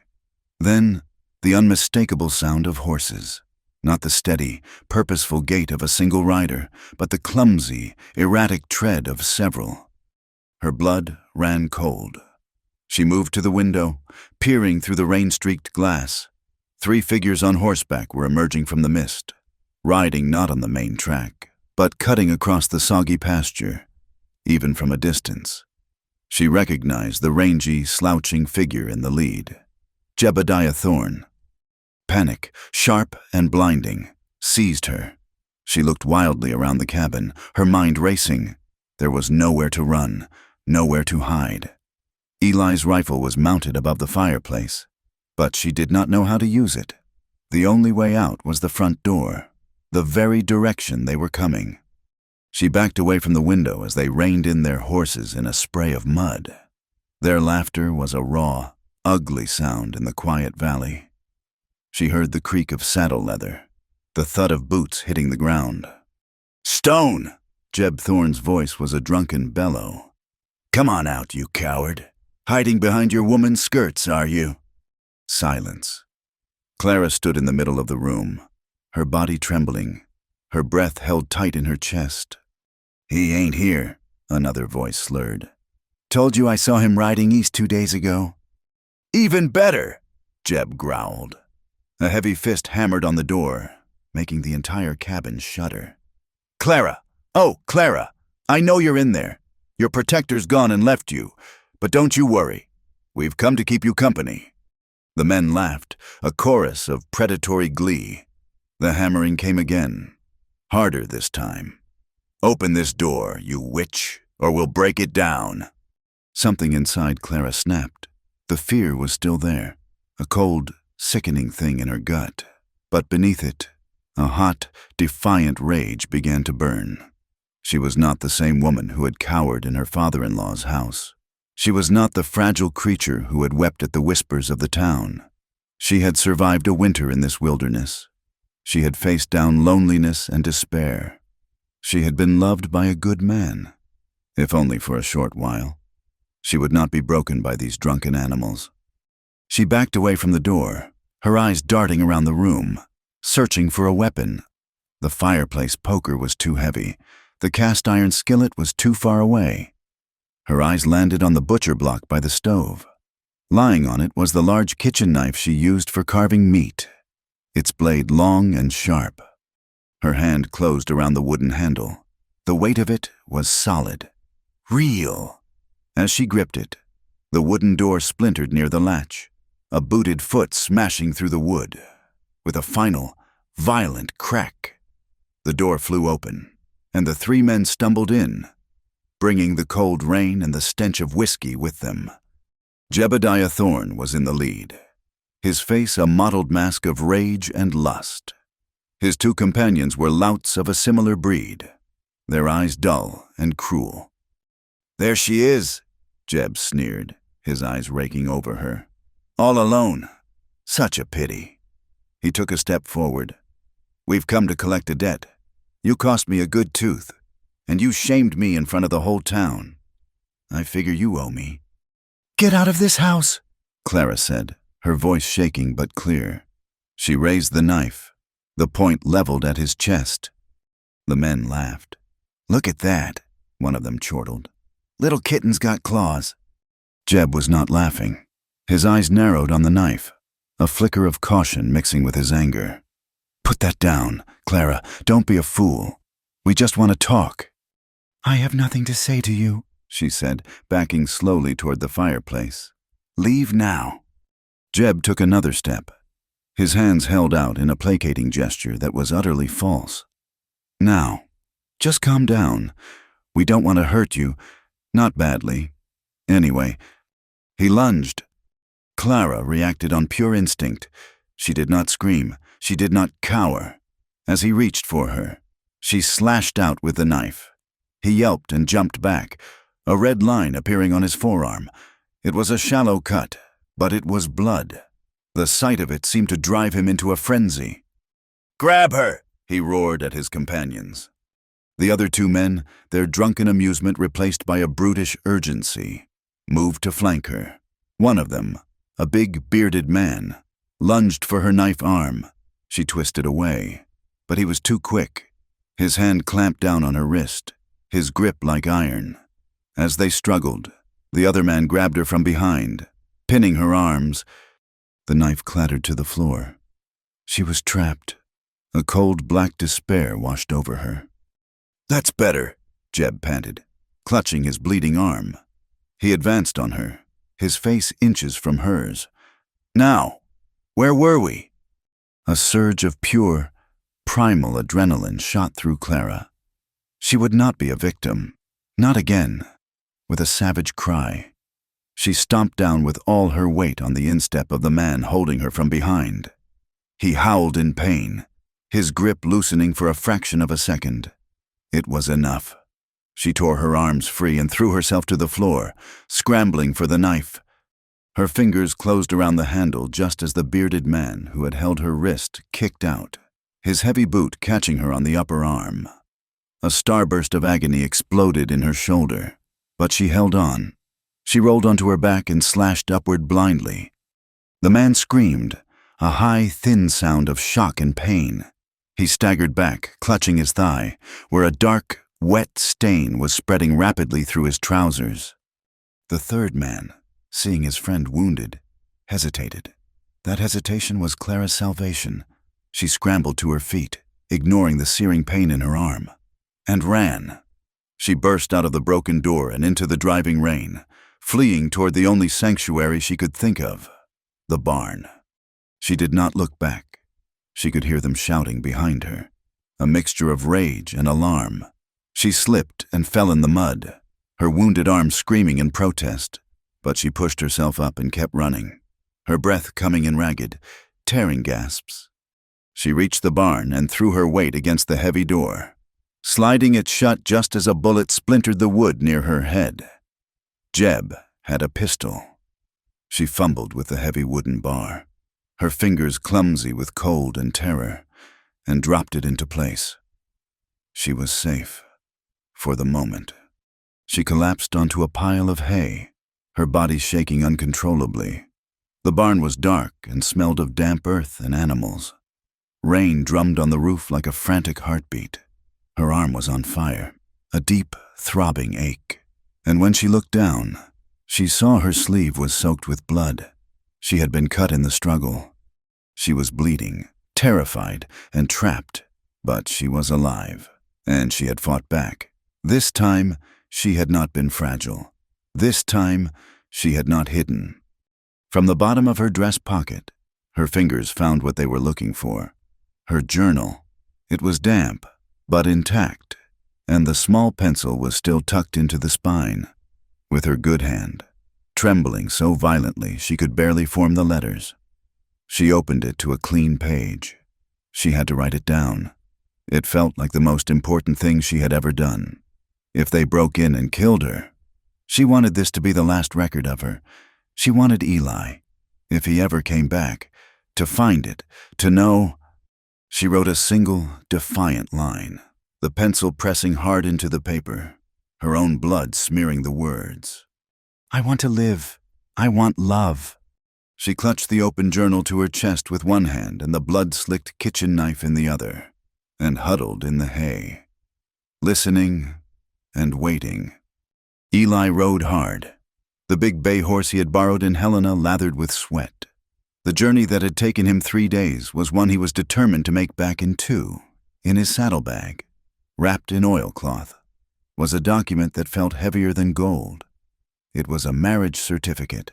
Then, the unmistakable sound of horses, not the steady, purposeful gait of a single rider, but the clumsy, erratic tread of several. Her blood ran cold. She moved to the window, peering through the rain-streaked glass. 3 figures on horseback were emerging from the mist, riding not on the main track, but cutting across the soggy pasture, even from a distance. She recognized the rangy, slouching figure in the lead, Jebediah Thorne. Panic, sharp and blinding, seized her. She looked wildly around the cabin, her mind racing. There was nowhere to run, nowhere to hide. Eli's rifle was mounted above the fireplace, but she did not know how to use it. The only way out was the front door, the very direction they were coming. She backed away from the window as they reined in their horses in a spray of mud. Their laughter was a raw, ugly sound in the quiet valley. She heard the creak of saddle leather, the thud of boots hitting the ground. "Stone!" Jeb Thorne's voice was a drunken bellow. "Come on out, you coward. Hiding behind your woman's skirts, are you?" Silence. Clara stood in the middle of the room, her body trembling, her breath held tight in her chest. "He ain't here," another voice slurred. "Told you I saw him riding east 2 days ago." "Even better," Jeb growled. A heavy fist hammered on the door, making the entire cabin shudder. "Clara! Oh, Clara! I know you're in there. Your protector's gone and left you, but don't you worry. We've come to keep you company." The men laughed, a chorus of predatory glee. The hammering came again, harder this time. "Open this door, you witch, or we'll break it down." Something inside Clara snapped. The fear was still there, a cold, sickening thing in her gut. But beneath it, a hot, defiant rage began to burn. She was not the same woman who had cowered in her father-in-law's house. She was not the fragile creature who had wept at the whispers of the town. She had survived a winter in this wilderness. She had faced down loneliness and despair. She had been loved by a good man, if only for a short while. She would not be broken by these drunken animals. She backed away from the door, her eyes darting around the room, searching for a weapon. The fireplace poker was too heavy. The cast-iron skillet was too far away. Her eyes landed on the butcher block by the stove. Lying on it was the large kitchen knife she used for carving meat, its blade long and sharp. Her hand closed around the wooden handle. The weight of it was solid, real. As she gripped it, the wooden door splintered near the latch, a booted foot smashing through the wood. With a final, violent crack. The door flew open, and the three men stumbled in, bringing the cold rain and the stench of whiskey with them. Jebediah Thorne was in the lead, his face a mottled mask of rage and lust. His two companions were louts of a similar breed, their eyes dull and cruel. "There she is," Jeb sneered, his eyes raking over her. "All alone. Such a pity." He took a step forward. "We've come to collect a debt. You cost me a good tooth, and you shamed me in front of the whole town. I figure you owe me." "Get out of this house," Clara said, her voice shaking but clear. She raised the knife, the point leveled at his chest. The men laughed. "Look at that," one of them chortled. "Little kitten's got claws." Jeb was not laughing. His eyes narrowed on the knife, a flicker of caution mixing with his anger. "Put that down, Clara. Don't be a fool. We just want to talk." "I have nothing to say to you," she said, backing slowly toward the fireplace. "Leave now." Jeb took another step, his hands held out in a placating gesture that was utterly false. "Now, just calm down. We don't want to hurt you. Not badly. Anyway." He lunged. Clara reacted on pure instinct. She did not scream. She did not cower. As he reached for her, she slashed out with the knife. He yelped and jumped back, a red line appearing on his forearm. It was a shallow cut, but it was blood. The sight of it seemed to drive him into a frenzy. "Grab her!" he roared at his companions. The other two men, their drunken amusement replaced by a brutish urgency, moved to flank her. One of them, a big, bearded man, lunged for her knife arm. She twisted away, but he was too quick. His hand clamped down on her wrist, his grip like iron. As they struggled, the other man grabbed her from behind, pinning her arms. The knife clattered to the floor. She was trapped. A cold, black despair washed over her. "That's better," Jeb panted, clutching his bleeding arm. He advanced on her, his face inches from hers. "Now, where were we?" A surge of pure, primal adrenaline shot through Clara. She would not be a victim. Not again. With a savage cry, she stomped down with all her weight on the instep of the man holding her from behind. He howled in pain, his grip loosening for a fraction of a second. It was enough. She tore her arms free and threw herself to the floor, scrambling for the knife. Her fingers closed around the handle just as the bearded man who had held her wrist kicked out, his heavy boot catching her on the upper arm. A starburst of agony exploded in her shoulder, but she held on. She rolled onto her back and slashed upward blindly. The man screamed, a high, thin sound of shock and pain. He staggered back, clutching his thigh, where a dark, wet stain was spreading rapidly through his trousers. The third man, seeing his friend wounded, hesitated. That hesitation was Clara's salvation. She scrambled to her feet, ignoring the searing pain in her arm, and ran. She burst out of the broken door and into the driving rain, fleeing toward the only sanctuary she could think of, the barn. She did not look back. She could hear them shouting behind her, a mixture of rage and alarm. She slipped and fell in the mud, her wounded arm screaming in protest, but she pushed herself up and kept running, her breath coming in ragged, tearing gasps. She reached the barn and threw her weight against the heavy door, sliding it shut just as a bullet splintered the wood near her head. Jeb had a pistol. She fumbled with the heavy wooden bar, her fingers clumsy with cold and terror, and dropped it into place. She was safe, for the moment. She collapsed onto a pile of hay, her body shaking uncontrollably. The barn was dark and smelled of damp earth and animals. Rain drummed on the roof like a frantic heartbeat. Her arm was on fire, a deep, throbbing ache. And when she looked down, she saw her sleeve was soaked with blood. She had been cut in the struggle. She was bleeding, terrified, and trapped, but she was alive, and she had fought back. This time, she had not been fragile. This time, she had not hidden. From the bottom of her dress pocket, her fingers found what they were looking for, Her journal. It was damp, but intact, and the small pencil was still tucked into the spine. With her good hand, trembling so violently she could barely form the letters, she opened it to a clean page. She had to write it down. It felt like the most important thing she had ever done. If they broke in and killed her, she wanted this to be the last record of her. She wanted Eli, if he ever came back, to find it, to know. She wrote a single, defiant line, the pencil pressing hard into the paper, her own blood smearing the words. I want to live. I want love. She clutched the open journal to her chest with one hand and the blood-slicked kitchen knife in the other, and huddled in the hay, listening and waiting. Eli rode hard. The big bay horse he had borrowed in Helena lathered with sweat. The journey that had taken him 3 days was one he was determined to make back in 2. In his saddlebag, wrapped in oilcloth, was a document that felt heavier than gold. It was a marriage certificate,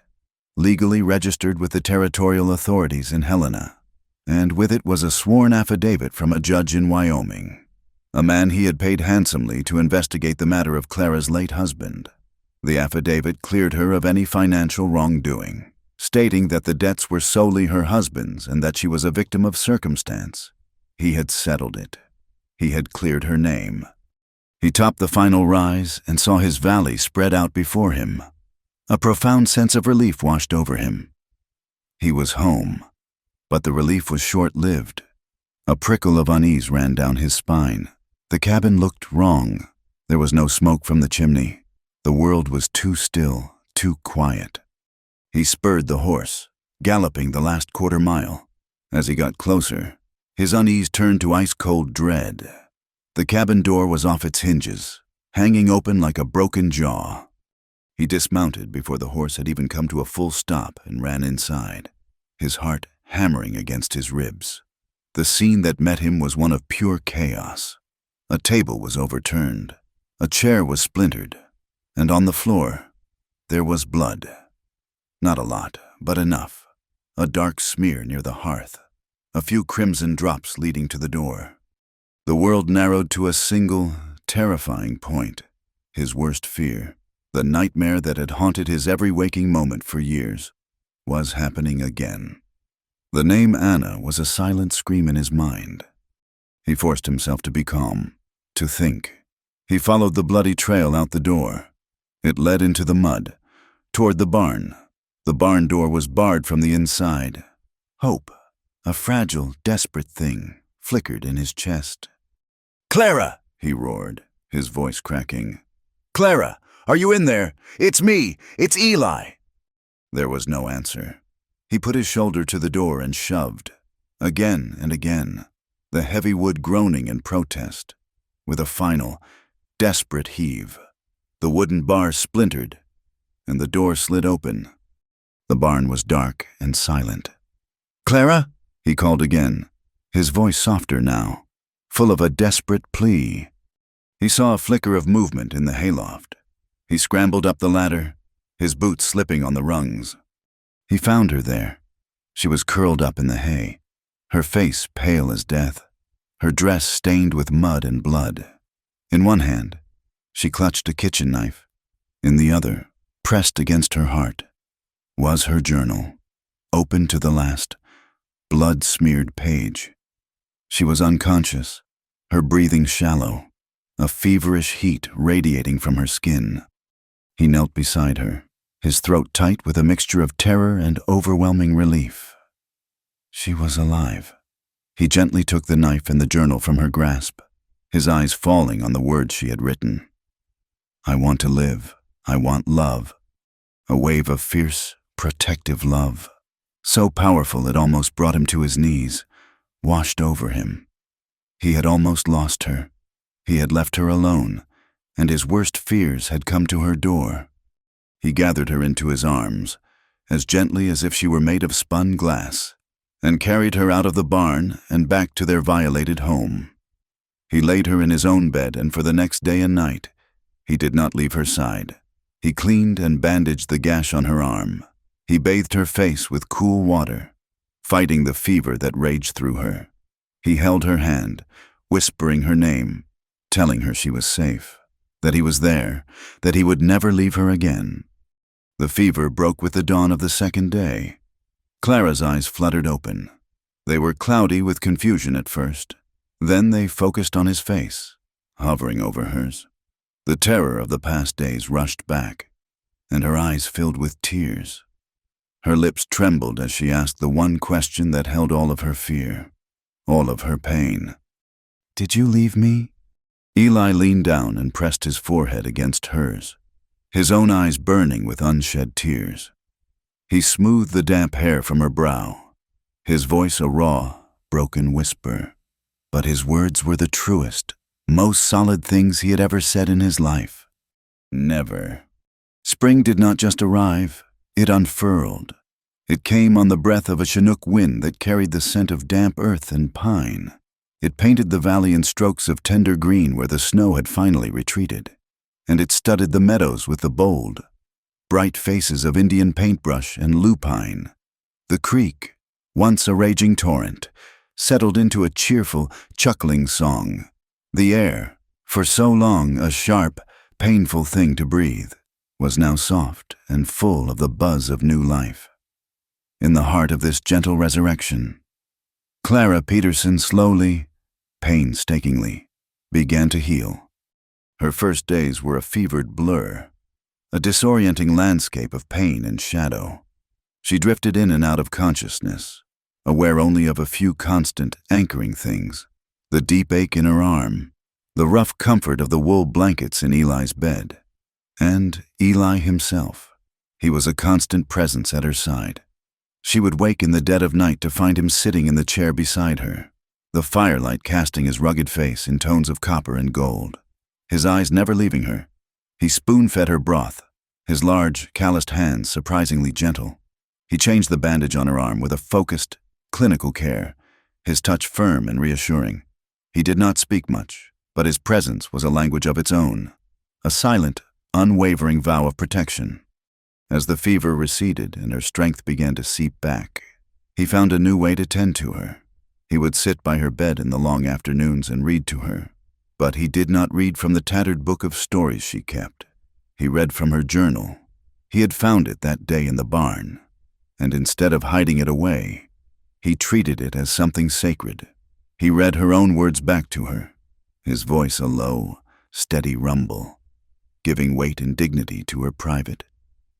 legally registered with the territorial authorities in Helena, and with it was a sworn affidavit from a judge in Wyoming, a man he had paid handsomely to investigate the matter of Clara's late husband. The affidavit cleared her of any financial wrongdoing, stating that the debts were solely her husband's and that she was a victim of circumstance. He had settled it. He had cleared her name. He topped the final rise and saw his valley spread out before him. A profound sense of relief washed over him. He was home, but the relief was short-lived. A prickle of unease ran down his spine. The cabin looked wrong. There was no smoke from the chimney. The world was too still, too quiet. He spurred the horse, galloping the last quarter mile. As he got closer, his unease turned to ice-cold dread. The cabin door was off its hinges, hanging open like a broken jaw. He dismounted before the horse had even come to a full stop and ran inside, his heart hammering against his ribs. The scene that met him was one of pure chaos. A table was overturned, a chair was splintered, and on the floor, there was blood. Not a lot, but enough. A dark smear near the hearth, a few crimson drops leading to the door. The world narrowed to a single, terrifying point. His worst fear, the nightmare that had haunted his every waking moment for years, was happening again. The name Anna was a silent scream in his mind. He forced himself to be calm, to think. He followed the bloody trail out the door. It led into the mud, toward the barn. The barn door was barred from the inside. Hope, a fragile, desperate thing, flickered in his chest. "Clara!" he roared, his voice cracking. "Clara, are you in there? It's me! It's Eli!" There was no answer. He put his shoulder to the door and shoved, again and again, the heavy wood groaning in protest. With a final, desperate heave, the wooden bars splintered, and the door slid open. The barn was dark and silent. "Clara?" he called again, his voice softer now, full of a desperate plea. He saw a flicker of movement in the hayloft. He scrambled up the ladder, his boots slipping on the rungs. He found her there. She was curled up in the hay, her face pale as death, her dress stained with mud and blood. In one hand, she clutched a kitchen knife. In the other, pressed against her heart, was her journal, open to the last, blood-smeared page. She was unconscious, her breathing shallow, a feverish heat radiating from her skin. He knelt beside her, his throat tight with a mixture of terror and overwhelming relief. She was alive. He gently took the knife and the journal from her grasp, his eyes falling on the words she had written. "I want to live. I want love." A wave of fierce, protective love, so powerful it almost brought him to his knees, washed over him. He had almost lost her. He had left her alone, and his worst fears had come to her door. He gathered her into his arms, as gently as if she were made of spun glass, and carried her out of the barn and back to their violated home. He laid her in his own bed, and for the next day and night, he did not leave her side. He cleaned and bandaged the gash on her arm. He bathed her face with cool water, fighting the fever that raged through her. He held her hand, whispering her name, telling her she was safe, that he was there, that he would never leave her again. The fever broke with the dawn of the second day. Clara's eyes fluttered open. They were cloudy with confusion at first. Then they focused on his face, hovering over hers. The terror of the past days rushed back, and her eyes filled with tears. Her lips trembled as she asked the one question that held all of her fear, all of her pain. "Did you leave me?" Eli leaned down and pressed his forehead against hers, his own eyes burning with unshed tears. He smoothed the damp hair from her brow, his voice a raw, broken whisper. But his words were the truest, most solid things he had ever said in his life. Never. Spring did not just arrive, it unfurled. It came on the breath of a Chinook wind that carried the scent of damp earth and pine. It painted the valley in strokes of tender green where the snow had finally retreated, and it studded the meadows with the bold, bright faces of Indian paintbrush and lupine. The creek, once a raging torrent, settled into a cheerful, chuckling song. The air, for so long a sharp, painful thing to breathe, was now soft and full of the buzz of new life. In the heart of this gentle resurrection, Clara Peterson slowly, painstakingly, began to heal. Her first days were a fevered blur, a disorienting landscape of pain and shadow. She drifted in and out of consciousness, aware only of a few constant, anchoring things: the deep ache in her arm, the rough comfort of the wool blankets in Eli's bed, and Eli himself. He was a constant presence at her side. She would wake in the dead of night to find him sitting in the chair beside her, the firelight casting his rugged face in tones of copper and gold, his eyes never leaving her. He spoon-fed her broth, his large, calloused hands surprisingly gentle. He changed the bandage on her arm with a focused, clinical care, his touch firm and reassuring. He did not speak much, but his presence was a language of its own, a silent, unwavering vow of protection. As the fever receded and her strength began to seep back, he found a new way to tend to her. He would sit by her bed in the long afternoons and read to her, but he did not read from the tattered book of stories she kept. He read from her journal. He had found it that day in the barn, and instead of hiding it away, he treated it as something sacred. He read her own words back to her, his voice a low, steady rumble, giving weight and dignity to her private,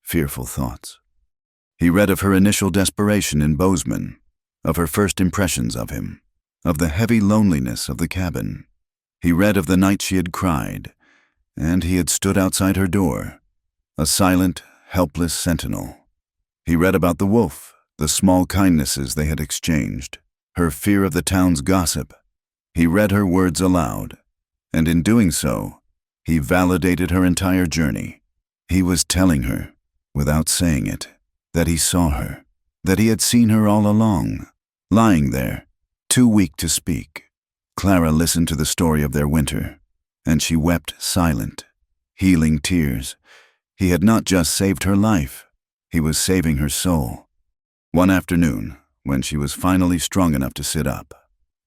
fearful thoughts. He read of her initial desperation in Bozeman, of her first impressions of him, of the heavy loneliness of the cabin. He read of the night she had cried, and he had stood outside her door, a silent, helpless sentinel. He read about the wolf, the small kindnesses they had exchanged, her fear of the town's gossip. He read her words aloud, and in doing so, he validated her entire journey. He was telling her, without saying it, that he saw her, that he had seen her all along, lying there, too weak to speak. Clara listened to the story of their winter, and she wept silent, healing tears. He had not just saved her life, he was saving her soul. One afternoon, when she was finally strong enough to sit up,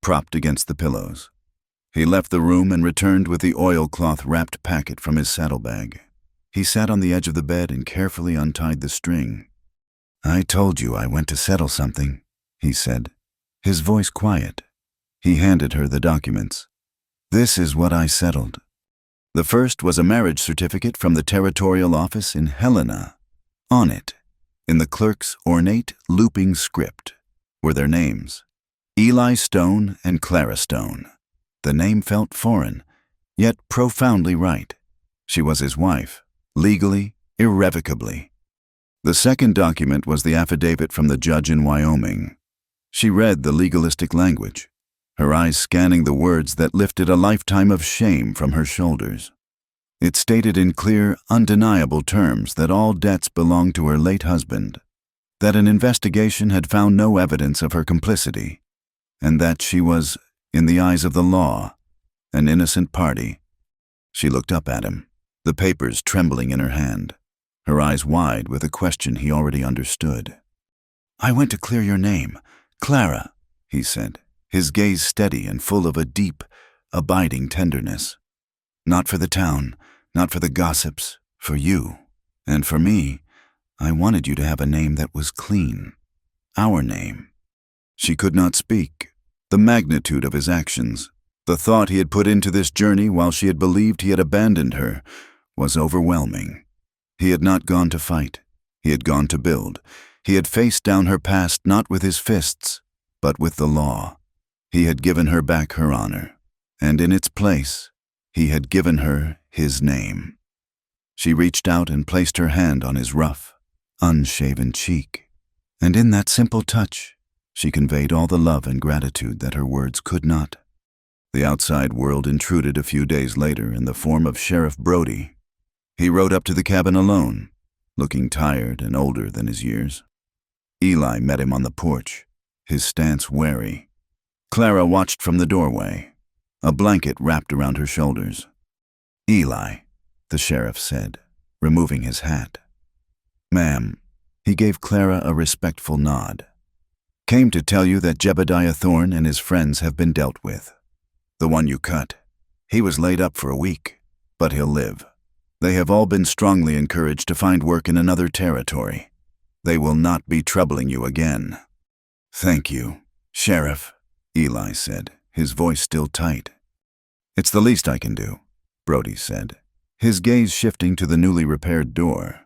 propped against the pillows, he left the room and returned with the oilcloth-wrapped packet from his saddlebag. He sat on the edge of the bed and carefully untied the string. "I told you I went to settle something," he said, his voice quiet. He handed her the documents. "This is what I settled." The first was a marriage certificate from the territorial office in Helena. On it, in the clerk's ornate, looping script, were their names: Eli Stone and Clara Stone. The name felt foreign, yet profoundly right. She was his wife, legally, irrevocably. The second document was the affidavit from the judge in Wyoming. She read the legalistic language, her eyes scanning the words that lifted a lifetime of shame from her shoulders. It stated in clear, undeniable terms that all debts belonged to her late husband, that an investigation had found no evidence of her complicity, and that she was, in the eyes of the law, an innocent party. She looked up at him, the papers trembling in her hand, her eyes wide with a question he already understood. "I went to clear your name, Clara," he said, his gaze steady and full of a deep, abiding tenderness. Not for the town, not for the gossips, for you. And for me, I wanted you to have a name that was clean. Our name. She could not speak. The magnitude of his actions, the thought he had put into this journey while she had believed he had abandoned her, was overwhelming. He had not gone to fight. He had gone to build. He had faced down her past not with his fists, but with the law. He had given her back her honor, and in its place, he had given her his name. She reached out and placed her hand on his rough, unshaven cheek, and in that simple touch, she conveyed all the love and gratitude that her words could not. The outside world intruded a few days later in the form of Sheriff Brody. He rode up to the cabin alone, looking tired and older than his years. Eli met him on the porch, his stance wary. Clara watched from the doorway, a blanket wrapped around her shoulders. "Eli," the sheriff said, removing his hat. "Ma'am," he gave Clara a respectful nod. "Came to tell you that Jebediah Thorne and his friends have been dealt with. The one you cut. He was laid up for a week, but he'll live. They have all been strongly encouraged to find work in another territory. They will not be troubling you again." "Thank you, Sheriff," Eli said, his voice still tight. "It's the least I can do," Brody said, his gaze shifting to the newly repaired door.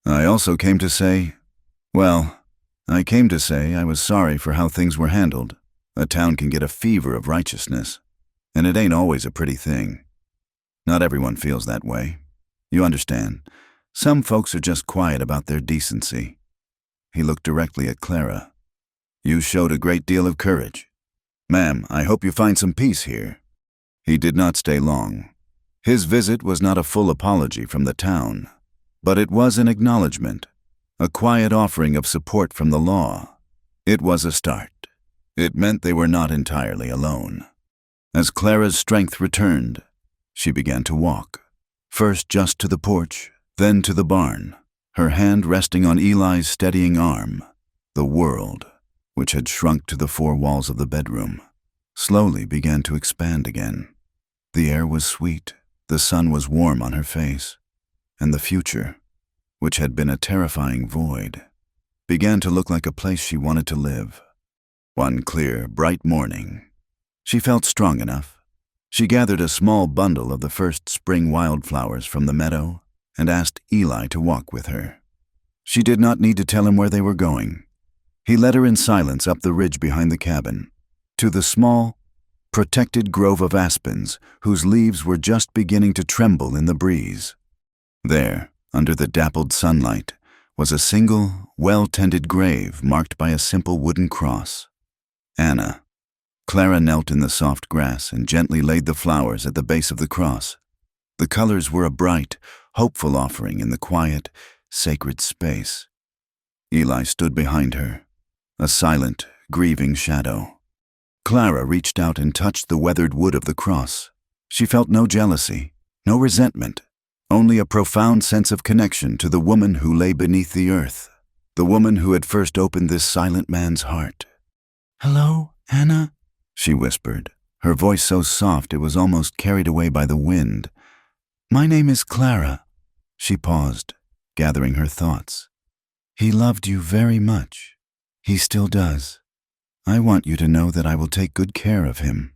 "I also came to say, I was sorry for how things were handled. A town can get a fever of righteousness, and it ain't always a pretty thing. Not everyone feels that way. You understand, some folks are just quiet about their decency." He looked directly at Clara. "You showed a great deal of courage. Ma'am, I hope you find some peace here." He did not stay long. His visit was not a full apology from the town, but it was an acknowledgement, a quiet offering of support from the law. It was a start. It meant they were not entirely alone. As Clara's strength returned, she began to walk, first just to the porch, then to the barn, her hand resting on Eli's steadying arm. The world, which had shrunk to the four walls of the bedroom, slowly began to expand again. The air was sweet, the sun was warm on her face, and the future, which had been a terrifying void, began to look like a place she wanted to live. One clear, bright morning, she felt strong enough. She gathered a small bundle of the first spring wildflowers from the meadow and asked Eli to walk with her. She did not need to tell him where they were going. He led her in silence up the ridge behind the cabin, to the small, protected grove of aspens whose leaves were just beginning to tremble in the breeze. There, under the dappled sunlight, was a single, well-tended grave marked by a simple wooden cross. Anna. Clara knelt in the soft grass and gently laid the flowers at the base of the cross. The colors were a bright, hopeful offering in the quiet, sacred space. Eli stood behind her, a silent, grieving shadow. Clara reached out and touched the weathered wood of the cross. She felt no jealousy, no resentment, only a profound sense of connection to the woman who lay beneath the earth, the woman who had first opened this silent man's heart. "Hello, Anna?" she whispered, her voice so soft it was almost carried away by the wind. "My name is Clara." She paused, gathering her thoughts. "He loved you very much. He still does. I want you to know that I will take good care of him."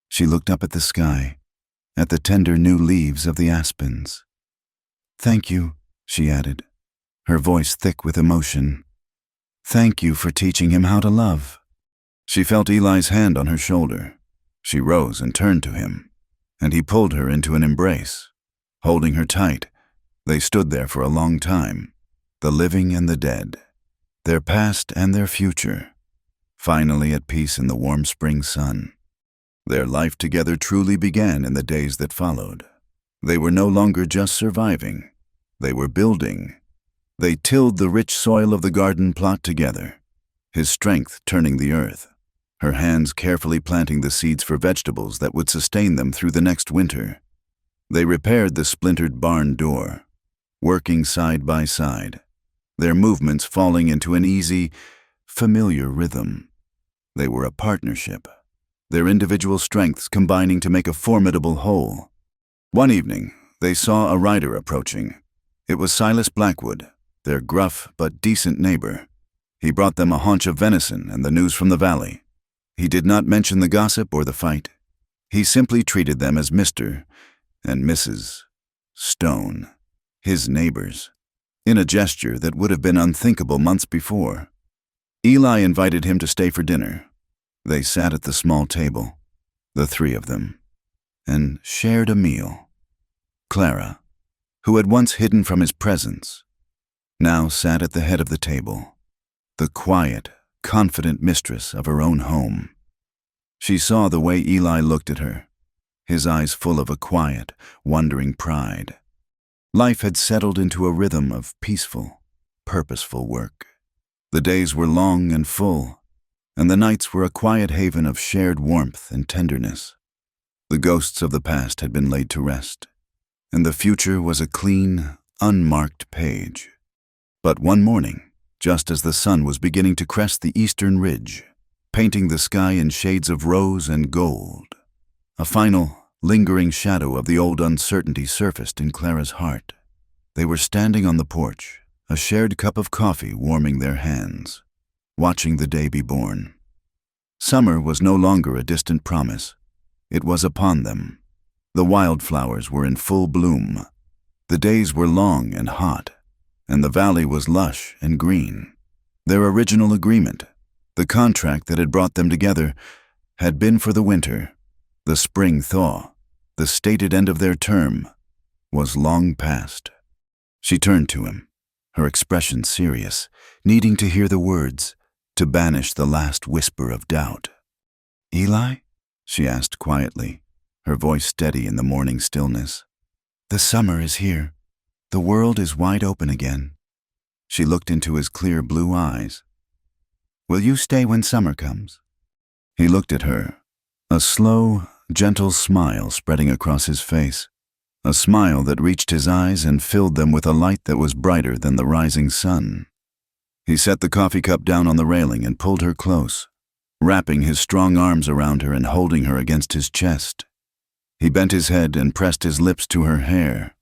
She looked up at the sky, at the tender new leaves of the aspens. "Thank you," she added, her voice thick with emotion. "Thank you for teaching him how to love." She felt Eli's hand on her shoulder. She rose and turned to him, and he pulled her into an embrace. Holding her tight, they stood there for a long time, the living and the dead, their past and their future, finally at peace in the warm spring sun. Their life together truly began in the days that followed. They were no longer just surviving. They were building. They tilled the rich soil of the garden plot together, his strength turning the earth, her hands carefully planting the seeds for vegetables that would sustain them through the next winter. They repaired the splintered barn door, working side by side, their movements falling into an easy, familiar rhythm. They were a partnership, their individual strengths combining to make a formidable whole. One evening, they saw a rider approaching. It was Silas Blackwood, their gruff but decent neighbor. He brought them a haunch of venison and the news from the valley. He did not mention the gossip or the fight. He simply treated them as Mr. and Mrs. Stone, his neighbors, in a gesture that would have been unthinkable months before. Eli invited him to stay for dinner. They sat at the small table, the three of them, and shared a meal. Clara, who had once hidden from his presence, now sat at the head of the table, the quiet, confident mistress of her own home. She saw the way Eli looked at her, his eyes full of a quiet, wondering pride. Life had settled into a rhythm of peaceful, purposeful work. The days were long and full, and the nights were a quiet haven of shared warmth and tenderness. The ghosts of the past had been laid to rest, and the future was a clean, unmarked page. But one morning, just as the sun was beginning to crest the eastern ridge, painting the sky in shades of rose and gold, a final, lingering shadow of the old uncertainty surfaced in Clara's heart. They were standing on the porch, a shared cup of coffee warming their hands, watching the day be born. Summer was no longer a distant promise. It was upon them. The wildflowers were in full bloom. The days were long and hot, and the valley was lush and green. Their original agreement, the contract that had brought them together, had been for the winter. The spring thaw, the stated end of their term, was long past. She turned to him, her expression serious, needing to hear the words, to banish the last whisper of doubt. "Eli?" she asked quietly, her voice steady in the morning stillness. "The summer is here. The world is wide open again." She looked into his clear blue eyes. "Will you stay when summer comes?" He looked at her, a slow, gentle smile spreading across his face, a smile that reached his eyes and filled them with a light that was brighter than the rising sun. He set the coffee cup down on the railing and pulled her close, wrapping his strong arms around her and holding her against his chest. He bent his head and pressed his lips to her hair.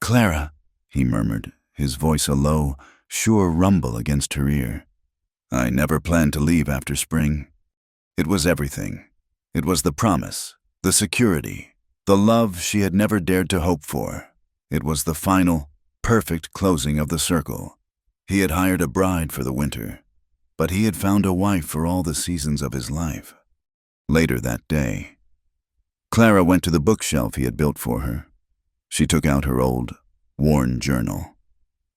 "Clara," he murmured, his voice a low, sure rumble against her ear. "I never planned to leave after spring. It was everything. It was the promise, the security, the love she had never dared to hope for. It was the final, perfect closing of the circle. He had hired a bride for the winter, but he had found a wife for all the seasons of his life." Later that day, Clara went to the bookshelf he had built for her. She took out her old, worn journal,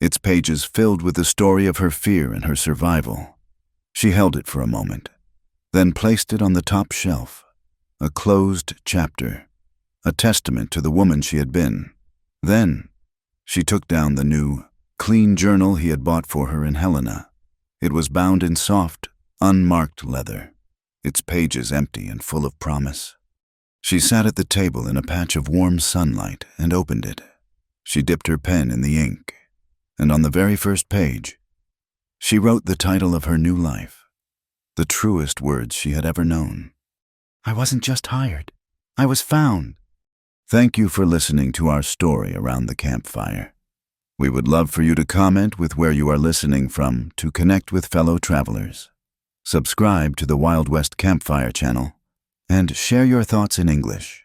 its pages filled with the story of her fear and her survival. She held it for a moment, then placed it on the top shelf, a closed chapter, a testament to the woman she had been. Then, she took down the new, clean journal he had bought for her in Helena. It was bound in soft, unmarked leather, its pages empty and full of promise. She sat at the table in a patch of warm sunlight and opened it. She dipped her pen in the ink, and on the very first page, she wrote the title of her new life, the truest words she had ever known. "I wasn't just hired. I was found." Thank you for listening to our story around the campfire. We would love for you to comment with where you are listening from to connect with fellow travelers. Subscribe to the Wild West Campfire channel and share your thoughts in English.